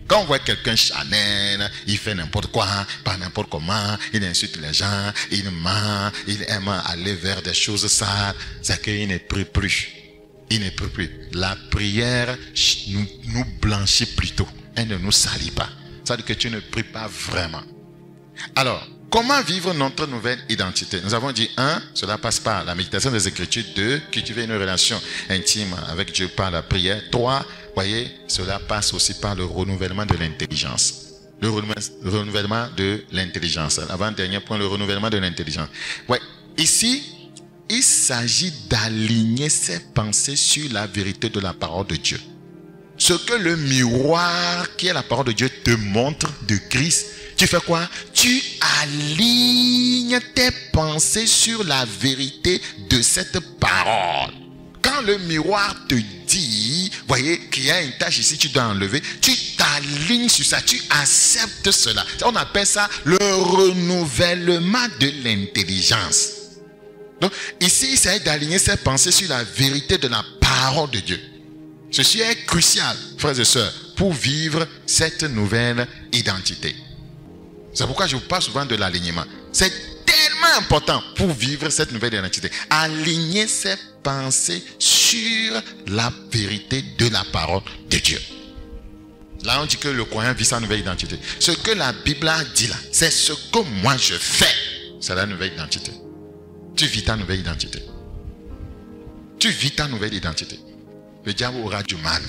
Quand on voit quelqu'un charnel, il fait n'importe quoi, pas n'importe comment, il insulte les gens, il ment, il aime aller vers des choses sales, c'est qu'il ne prie plus. Il ne prie plus. La prière nous blanchit plutôt. Elle ne nous salit pas. Ça veut dire que tu ne pries pas vraiment. Alors, comment vivre notre nouvelle identité? Nous avons dit 1, cela passe par la méditation des Écritures. 2, cultiver une relation intime avec Dieu par la prière. 3, voyez, cela passe aussi par le renouvellement de l'intelligence. Le renouvellement de l'intelligence. Avant-dernier point, le renouvellement de l'intelligence. Ouais, ici, il s'agit d'aligner ses pensées sur la vérité de la parole de Dieu. Ce que le miroir qui est la parole de Dieu te montre de Christ, tu fais quoi? Tu alignes tes pensées sur la vérité de cette parole. Quand le miroir te dit, voyez, qu'il y a une tâche ici, tu dois enlever, tu t'alignes sur ça, tu acceptes cela. On appelle ça le renouvellement de l'intelligence. Donc, ici, il s'agit d'aligner ses pensées sur la vérité de la parole de Dieu. Ceci est crucial, frères et sœurs, pour vivre cette nouvelle identité. C'est pourquoi je vous parle souvent de l'alignement. C'est tellement important pour vivre cette nouvelle identité. Aligner ses pensées sur la vérité de la parole de Dieu. Là, on dit que le croyant vit sa nouvelle identité. Ce que la Bible a dit là, c'est ce que moi je fais. C'est la nouvelle identité. Tu vis ta nouvelle identité. Tu vis ta nouvelle identité. Le diable aura du mal.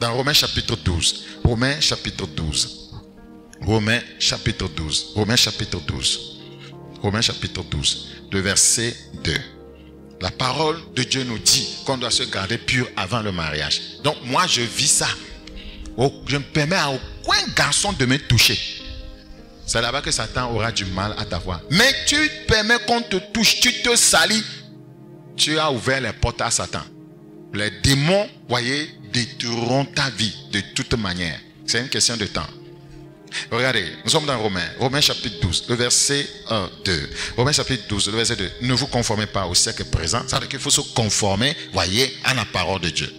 Dans Romains chapitre 12. Romains chapitre 12. Romains chapitre 12. Romains chapitre 12. Romains chapitre 12. Le verset 2. La parole de Dieu nous dit qu'on doit se garder pur avant le mariage. Donc moi je vis ça. Je ne permets à aucun garçon de me toucher. C'est là-bas que Satan aura du mal à t'avoir. Mais tu permets qu'on te touche, tu te salis. Tu as ouvert les portes à Satan. Les démons, voyez, détruiront ta vie de toute manière. C'est une question de temps. Regardez, nous sommes dans Romains. Romains chapitre 12, le verset 2. Romains chapitre 12, le verset 2. Ne vous conformez pas au siècle présent. Ça veut dire qu'il faut se conformer, voyez, à la parole de Dieu.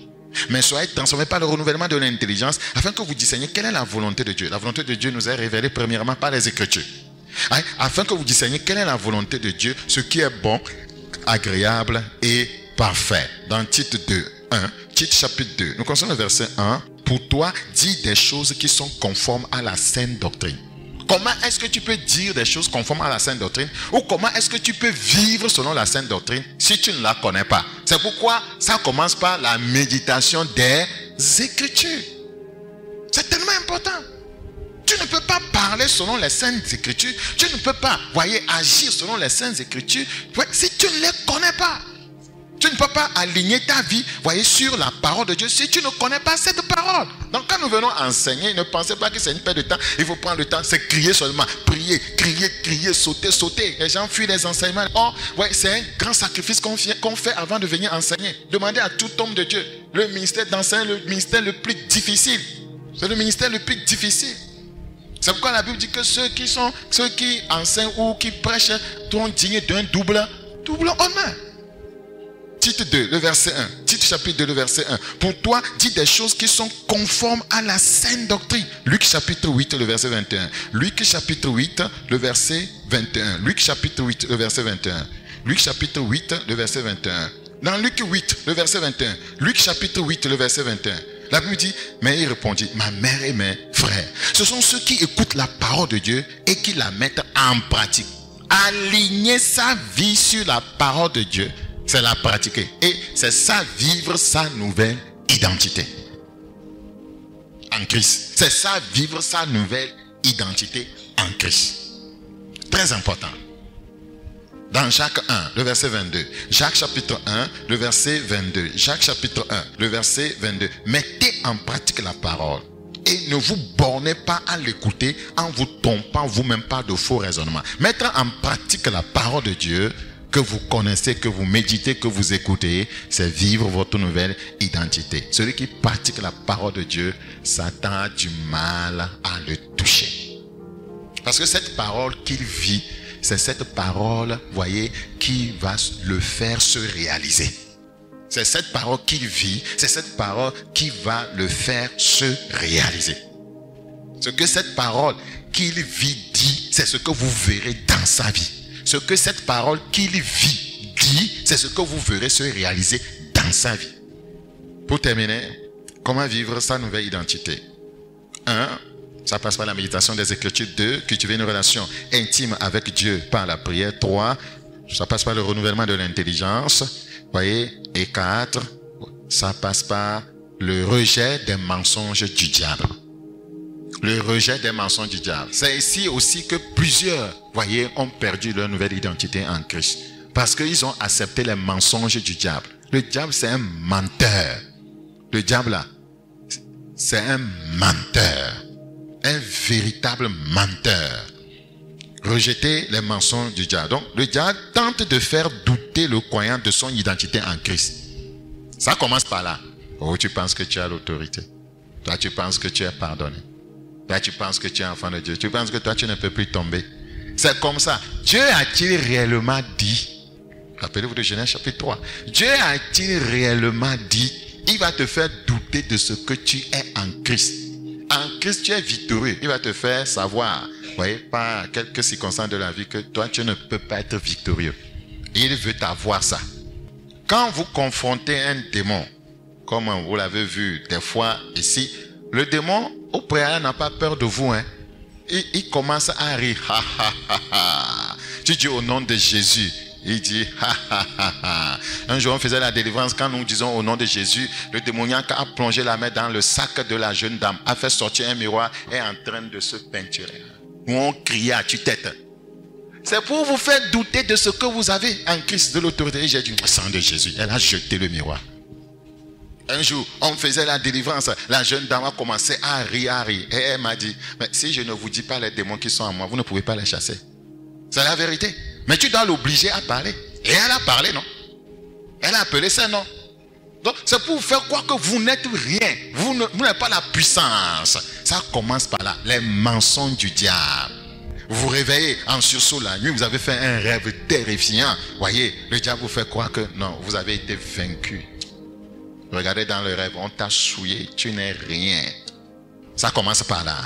Mais soyez transformés par le renouvellement de l'intelligence afin que vous discerniez quelle est la volonté de Dieu. La volonté de Dieu nous est révélée premièrement par les Écritures. Afin que vous discerniez quelle est la volonté de Dieu, ce qui est bon, agréable et parfait. Dans Tite 2, 1, Tite chapitre 2, nous commençons le verset 1. Pour toi, dis des choses qui sont conformes à la saine doctrine. Comment est-ce que tu peux dire des choses conformes à la saine doctrine? Ou comment est-ce que tu peux vivre selon la saine doctrine si tu ne la connais pas? C'est pourquoi ça commence par la méditation des Écritures. C'est tellement important. Tu ne peux pas parler selon les saines Écritures. Tu ne peux pas, voyez, agir selon les saines Écritures si tu ne les connais pas. Tu ne peux pas aligner ta vie, voyez, sur la parole de Dieu si tu ne connais pas cette parole. Donc quand nous venons enseigner, ne pensez pas que c'est une perte de temps. Il faut prendre le temps, c'est crier seulement. Prier, crier, crier, sauter, sauter. Les gens fuient les enseignements. Oh, ouais, c'est un grand sacrifice qu'on fait avant de venir enseigner. Demandez à tout homme de Dieu. Le ministère d'enseigner, le ministère le plus difficile. C'est le ministère le plus difficile. C'est pourquoi la Bible dit que ceux qui enseignent ou qui prêchent sont dignes d'un double honneur. Tite 2, le verset 1. Tite chapitre 2, le verset 1. Pour toi, dis des choses qui sont conformes à la saine doctrine. Luc chapitre 8, le verset 21. Luc chapitre 8, le verset 21. Luc chapitre 8, le verset 21. Luc chapitre 8, le verset 21. Dans Luc 8, le verset 21. Luc chapitre 8, le verset 21. La Bible dit, mais il répondit, ma mère et mes frères, ce sont ceux qui écoutent la parole de Dieu et qui la mettent en pratique. Aligner sa vie sur la parole de Dieu, c'est la pratiquer. Et c'est ça, vivre sa nouvelle identité en Christ. C'est ça, vivre sa nouvelle identité en Christ. Très important. Dans Jacques 1, le verset 22. Jacques chapitre 1, le verset 22. Jacques chapitre 1, le verset 22. Mettez en pratique la parole. Et ne vous bornez pas à l'écouter en vous trompant vous-même par de faux raisonnements. Mettre en pratique la parole de Dieu que vous connaissez, que vous méditez, que vous écoutez, c'est vivre votre nouvelle identité. Celui qui pratique la parole de Dieu, Satan a du mal à le toucher. Parce que cette parole qu'il vit, c'est cette parole, voyez, qui va le faire se réaliser. C'est cette parole qu'il vit, c'est cette parole qui va le faire se réaliser. Ce que cette parole qu'il vit dit, c'est ce que vous verrez dans sa vie. Ce que cette parole qu'il vit dit, c'est ce que vous verrez se réaliser dans sa vie. Pour terminer, comment vivre sa nouvelle identité? 1. Ça passe par la méditation des Écritures. 2. Cultiver une relation intime avec Dieu par la prière. 3. Ça passe par le renouvellement de l'intelligence. Voyez. Et 4. Ça passe par le rejet des mensonges du diable. Le rejet des mensonges du diable. C'est ici aussi que plusieurs, voyez, ont perdu leur nouvelle identité en Christ. Parce qu'ils ont accepté les mensonges du diable. Le diable, c'est un menteur. Le diable, là, c'est un menteur. Un véritable menteur. Rejeter les mensonges du diable. Donc, le diable tente de faire douter le croyant de son identité en Christ. Ça commence par là. Oh, tu penses que tu as l'autorité. Toi, tu penses que tu es pardonné. Toi, tu penses que tu es enfant de Dieu. Tu penses que toi, tu ne peux plus tomber. C'est comme ça. Dieu a-t-il réellement dit? Rappelez-vous de Genèse chapitre 3. Dieu a-t-il réellement dit Il va te faire douter de ce que tu es en Christ. En Christ, tu es victorieux. Il va te faire savoir, vous voyez, par quelques circonstances de la vie, que toi, tu ne peux pas être victorieux. Il veut t'avoir ça. Quand vous confrontez un démon, comme vous l'avez vu des fois ici, le démon, au préalable, n'a pas peur de vous. Hein. Il commence à rire. Ha, ha, ha, ha. Tu dis au nom de Jésus. Il dit, ha, ha, ha, ha. Un jour, on faisait la délivrance. Quand nous disons au nom de Jésus, le démoniaque a plongé la main dans le sac de la jeune dame, a fait sortir un miroir et est en train de se peinturer. Nous, on criait à tue-tête. C'est pour vous faire douter de ce que vous avez en Christ, de l'autorité. Et j'ai dit, sang de Jésus, elle a jeté le miroir. Un jour, on faisait la délivrance. La jeune dame a commencé à rire, à rire. Et elle m'a dit, mais si je ne vous dis pas les démons qui sont en moi, vous ne pouvez pas les chasser. C'est la vérité. Mais tu dois l'obliger à parler. Et elle a parlé, non? Elle a appelé ça, non? Donc, c'est pour vous faire croire que vous n'êtes rien. Vous n'avez pas la puissance. Ça commence par là. Les mensonges du diable. Vous vous réveillez en sursaut la nuit, vous avez fait un rêve terrifiant. Voyez, le diable vous fait croire que non, vous avez été vaincu. Regardez dans le rêve, on t'a souillé, tu n'es rien. Ça commence par là.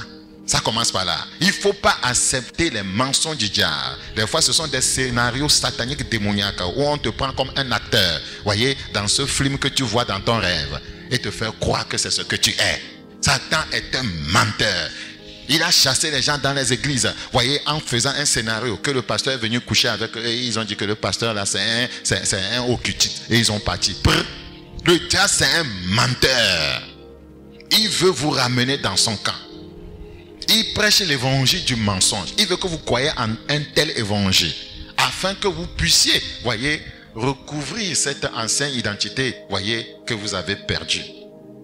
Ça commence par là. Il ne faut pas accepter les mensonges du diable. Des fois, ce sont des scénarios sataniques démoniaques où on te prend comme un acteur. Voyez, dans ce film que tu vois dans ton rêve et te faire croire que c'est ce que tu es. Satan est un menteur. Il a chassé les gens dans les églises. Voyez, en faisant un scénario que le pasteur est venu coucher avec eux et ils ont dit que le pasteur là c'est un occultiste. Et ils ont parti. Le diable c'est un menteur. Il veut vous ramener dans son camp. Il prêche l'évangile du mensonge. Il veut que vous croyez en un tel évangile. Afin que vous puissiez, voyez, recouvrir cette ancienne identité, voyez, que vous avez perdue.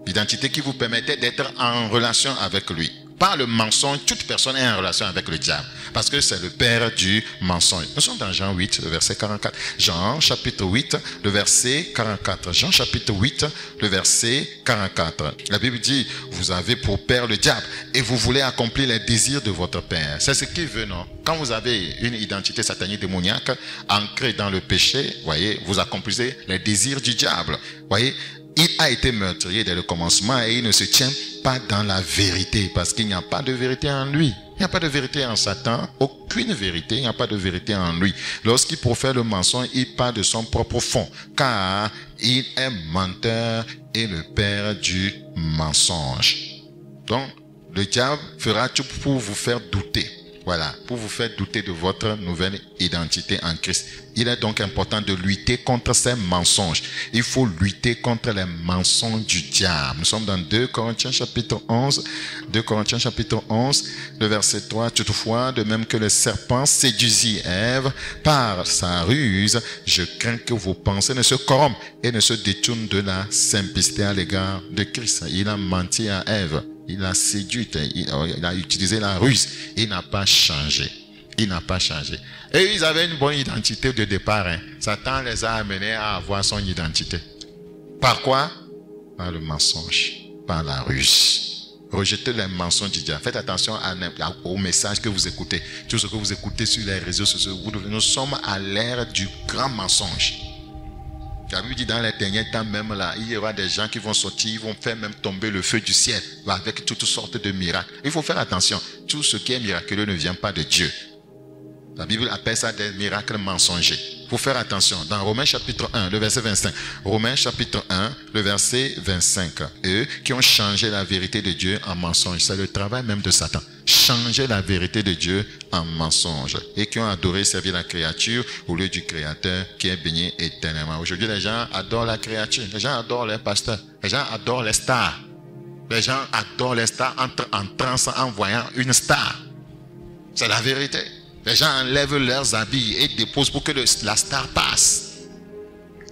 L'identité qui vous permettait d'être en relation avec lui. Par le mensonge, toute personne est en relation avec le diable. Parce que c'est le père du mensonge. Nous sommes dans Jean 8, le verset 44. Jean chapitre 8, le verset 44. Jean chapitre 8, le verset 44. La Bible dit, vous avez pour père le diable et vous voulez accomplir les désirs de votre père. C'est ce qu'il veut, non? Quand vous avez une identité satanique démoniaque, ancrée dans le péché, voyez, vous accomplissez les désirs du diable. Voyez, il a été meurtrier dès le commencement et il ne se tient pas dans la vérité parce qu'il n'y a pas de vérité en lui. Il n'y a pas de vérité en Satan, aucune vérité, il n'y a pas de vérité en lui. Lorsqu'il profère le mensonge, il part de son propre fond, car il est menteur et le père du mensonge. Donc, le diable fera tout pour vous faire douter. Voilà, pour vous faire douter de votre nouvelle identité en Christ. Il est donc important de lutter contre ces mensonges. Il faut lutter contre les mensonges du diable. Nous sommes dans 2 Corinthiens chapitre 11. 2 Corinthiens chapitre 11, le verset 3. Toutefois, de même que le serpent séduisit Ève par sa ruse, je crains que vos pensées ne se corrompent et ne se détournent de la simplicité à l'égard de Christ. Il a menti à Ève. Il a séduit, il a utilisé la ruse. Il n'a pas changé. Il n'a pas changé. Et ils avaient une bonne identité de départ. Hein. Satan les a amenés à avoir son identité. Par quoi? Par le mensonge, par la ruse. Rejetez les mensonges du diable. Faites attention au message que vous écoutez. Tout ce que vous écoutez sur les réseaux sociaux. Nous sommes à l'ère du grand mensonge. La Bible dit dans les derniers temps même là, il y aura des gens qui vont sortir, ils vont faire même tomber le feu du ciel avec toutes sortes de miracles. Il faut faire attention. Tout ce qui est miraculeux ne vient pas de Dieu. La Bible appelle ça des miracles mensongers. Il faut faire attention. Dans Romains chapitre 1, le verset 25. Romains chapitre 1, le verset 25. Eux qui ont changé la vérité de Dieu en mensonge. C'est le travail même de Satan. Changer la vérité de Dieu en mensonge. Et qui ont adoré servir la créature au lieu du Créateur qui est béni éternellement. Aujourd'hui, les gens adorent la créature. Les gens adorent les pasteurs. Les gens adorent les stars. Les gens adorent les stars, entrent en transe en voyant une star. C'est la vérité. Les gens enlèvent leurs habits et déposent pour que la star passe.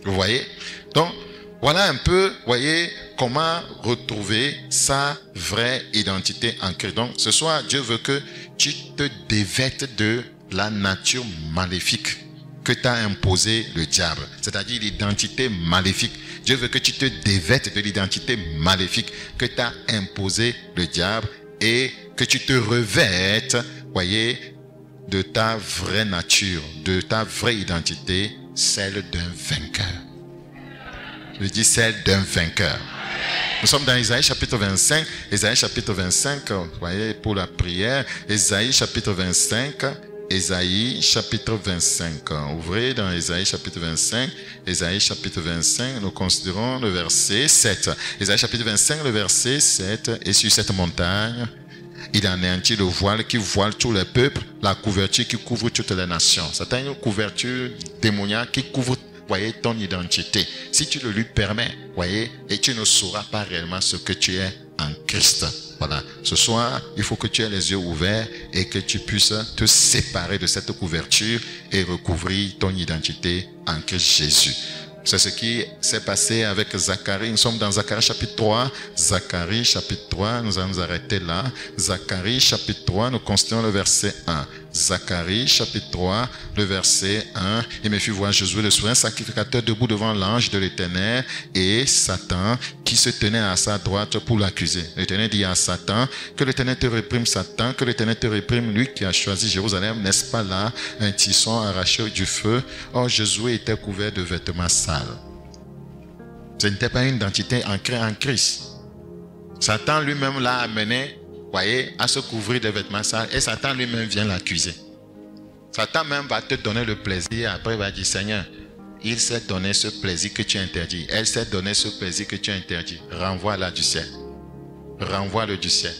Vous voyez? Donc, voilà un peu, voyez, comment retrouver sa vraie identité en Christ. Donc, ce soir, Dieu veut que tu te dévêtes de la nature maléfique que t'a imposé le diable. C'est-à-dire l'identité maléfique. Dieu veut que tu te dévêtes de l'identité maléfique que t'a imposé le diable et que tu te revêtes, voyez, de ta vraie nature, de ta vraie identité, celle d'un vainqueur. Je dis celle d'un vainqueur. Nous sommes dans Isaïe chapitre 25. Isaïe chapitre 25, vous voyez, pour la prière. Isaïe chapitre 25. Isaïe chapitre 25. Ouvrez dans Isaïe chapitre 25. Isaïe chapitre 25, nous considérons le verset 7. Isaïe chapitre 25, le verset 7. Et sur cette montagne, il anéantit le voile qui voile tous les peuples, la couverture qui couvre toutes les nations. C'est une couverture démoniaque qui couvre, voyez, ton identité. Si tu le lui permets, voyez, et tu ne sauras pas réellement ce que tu es en Christ. Voilà. Ce soir, il faut que tu aies les yeux ouverts et que tu puisses te séparer de cette couverture et recouvrir ton identité en Christ Jésus. C'est ce qui s'est passé avec Zacharie. Nous sommes dans Zacharie chapitre 3. Zacharie chapitre 3, nous allons nous arrêter là. Zacharie chapitre 3, nous considérons le verset 1. Zacharie chapitre 3, le verset 1. Il me fit voir Josué le souverain sacrificateur debout devant l'ange de l'Éternel et Satan qui se tenait à sa droite pour l'accuser. L'Éternel dit à Satan, que l'Éternel te réprime Satan, que l'Éternel te réprime lui qui a choisi Jérusalem. N'est-ce pas là un tisson arraché du feu? Or Josué était couvert de vêtements sales. Ce n'était pas une identité ancrée en Christ. Satan lui-même l'a amené, voyez, à se couvrir de vêtements sales et Satan lui-même vient l'accuser. Satan même va te donner le plaisir, après il va dire, Seigneur, il s'est donné ce plaisir que tu interdis. Elle s'est donné ce plaisir que tu interdis. Renvoie-la du ciel. Renvoie-le du ciel.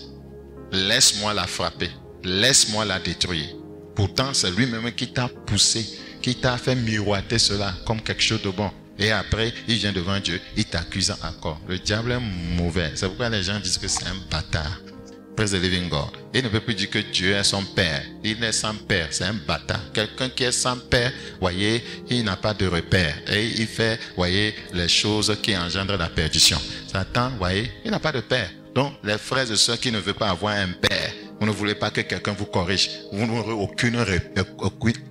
Laisse-moi la frapper. Laisse-moi la détruire. Pourtant, c'est lui-même qui t'a poussé, qui t'a fait miroiter cela comme quelque chose de bon. Et après, il vient devant Dieu, il t'accuse encore. Le diable est mauvais. C'est pourquoi les gens disent que c'est un bâtard. Praise the living God. Il ne peut plus dire que Dieu est son père. Il est sans père, c'est un bâtard. Quelqu'un qui est sans père, voyez, il n'a pas de repère. Et il fait, voyez, les choses qui engendrent la perdition. Satan, voyez, il n'a pas de père. Donc, les frères et sœurs qui ne veulent pas avoir un père, vous ne voulez pas que quelqu'un vous corrige. Vous n'aurez aucune repère.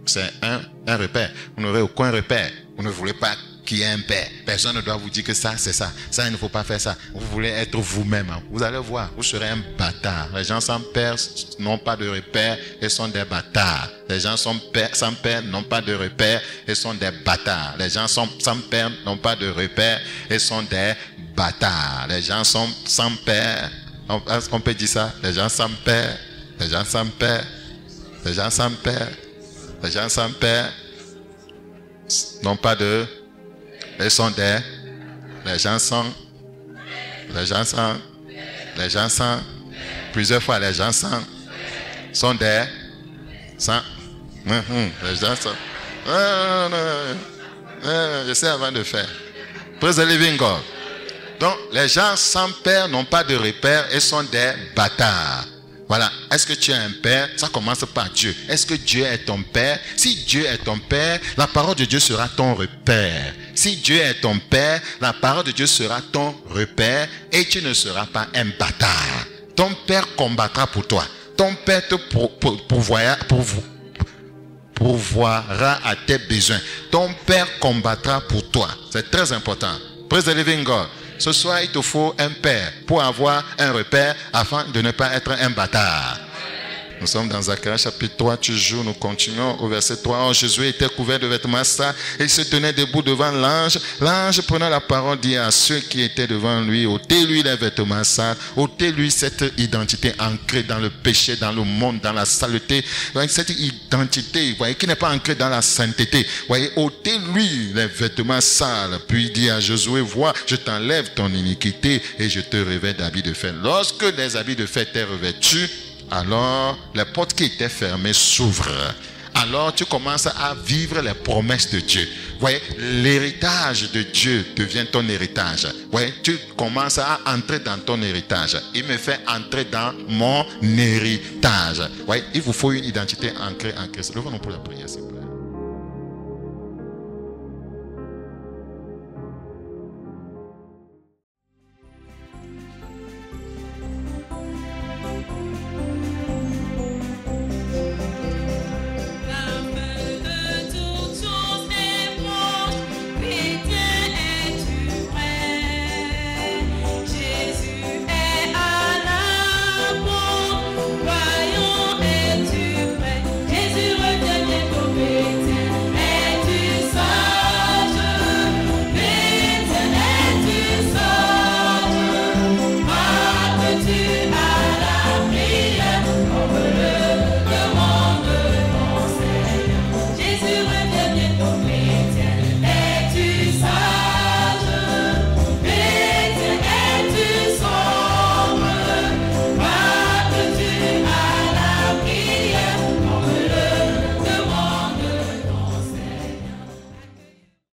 C'est un repère. Vous n'aurez aucun repère. Vous ne voulez pas qu'il y ait un père. Personne ne doit vous dire que ça, c'est ça. Ça, il ne faut pas faire ça. Vous voulez être vous-même. Vous allez voir, vous serez un bâtard. Les gens sans père n'ont pas de repère et sont des bâtards. Les gens sans père n'ont pas de repère et sont des bâtards. Les gens sans père n'ont pas de repère et sont des bâtards. Les gens sont sans père. On peut dire ça. Les gens sans père. Les gens sans père. Les gens sans père. Les gens sans père n'ont pas de... Ils sont des... Les gens sont... Plusieurs fois, les gens sont des... Les gens sont... Je sais avant de faire. Praise the living God. Donc, les gens sans père n'ont pas de repère et sont des bâtards. Voilà. Est-ce que tu as un père? Ça commence par Dieu. Est-ce que Dieu est ton père? Si Dieu est ton père, la parole de Dieu sera ton repère. Si Dieu est ton père, la parole de Dieu sera ton repère et tu ne seras pas un bâtard. Ton père combattra pour toi. Ton père te pourvoira à tes besoins. Ton père combattra pour toi. C'est très important. Praise the living God. Ce soir, il te faut un père pour avoir un repère afin de ne pas être un bâtard. Nous sommes dans Zacharie chapitre 3, toujours nous continuons au verset 3. Jésus était couvert de vêtements sales et il se tenait debout devant l'ange. L'ange prenant la parole dit à ceux qui étaient devant lui, ôtez-lui les vêtements sales, ôtez-lui cette identité ancrée dans le péché, dans le monde, dans la saleté. Cette identité, voyez, qui n'est pas ancrée dans la sainteté. Voyez, ôtez-lui les vêtements sales. Puis il dit à Josué, vois, je t'enlève ton iniquité et je te revêts d'habits de fête. Lorsque les habits de fête étaient revêtus, alors les portes qui étaient fermées s'ouvrent. Alors tu commences à vivre les promesses de Dieu. Vous voyez, l'héritage de Dieu devient ton héritage. Vous voyez, tu commences à entrer dans ton héritage. Il me fait entrer dans mon héritage. Vous voyez, il vous faut une identité ancrée en Christ. Levons-nous pour la prière, s'il vous plaît.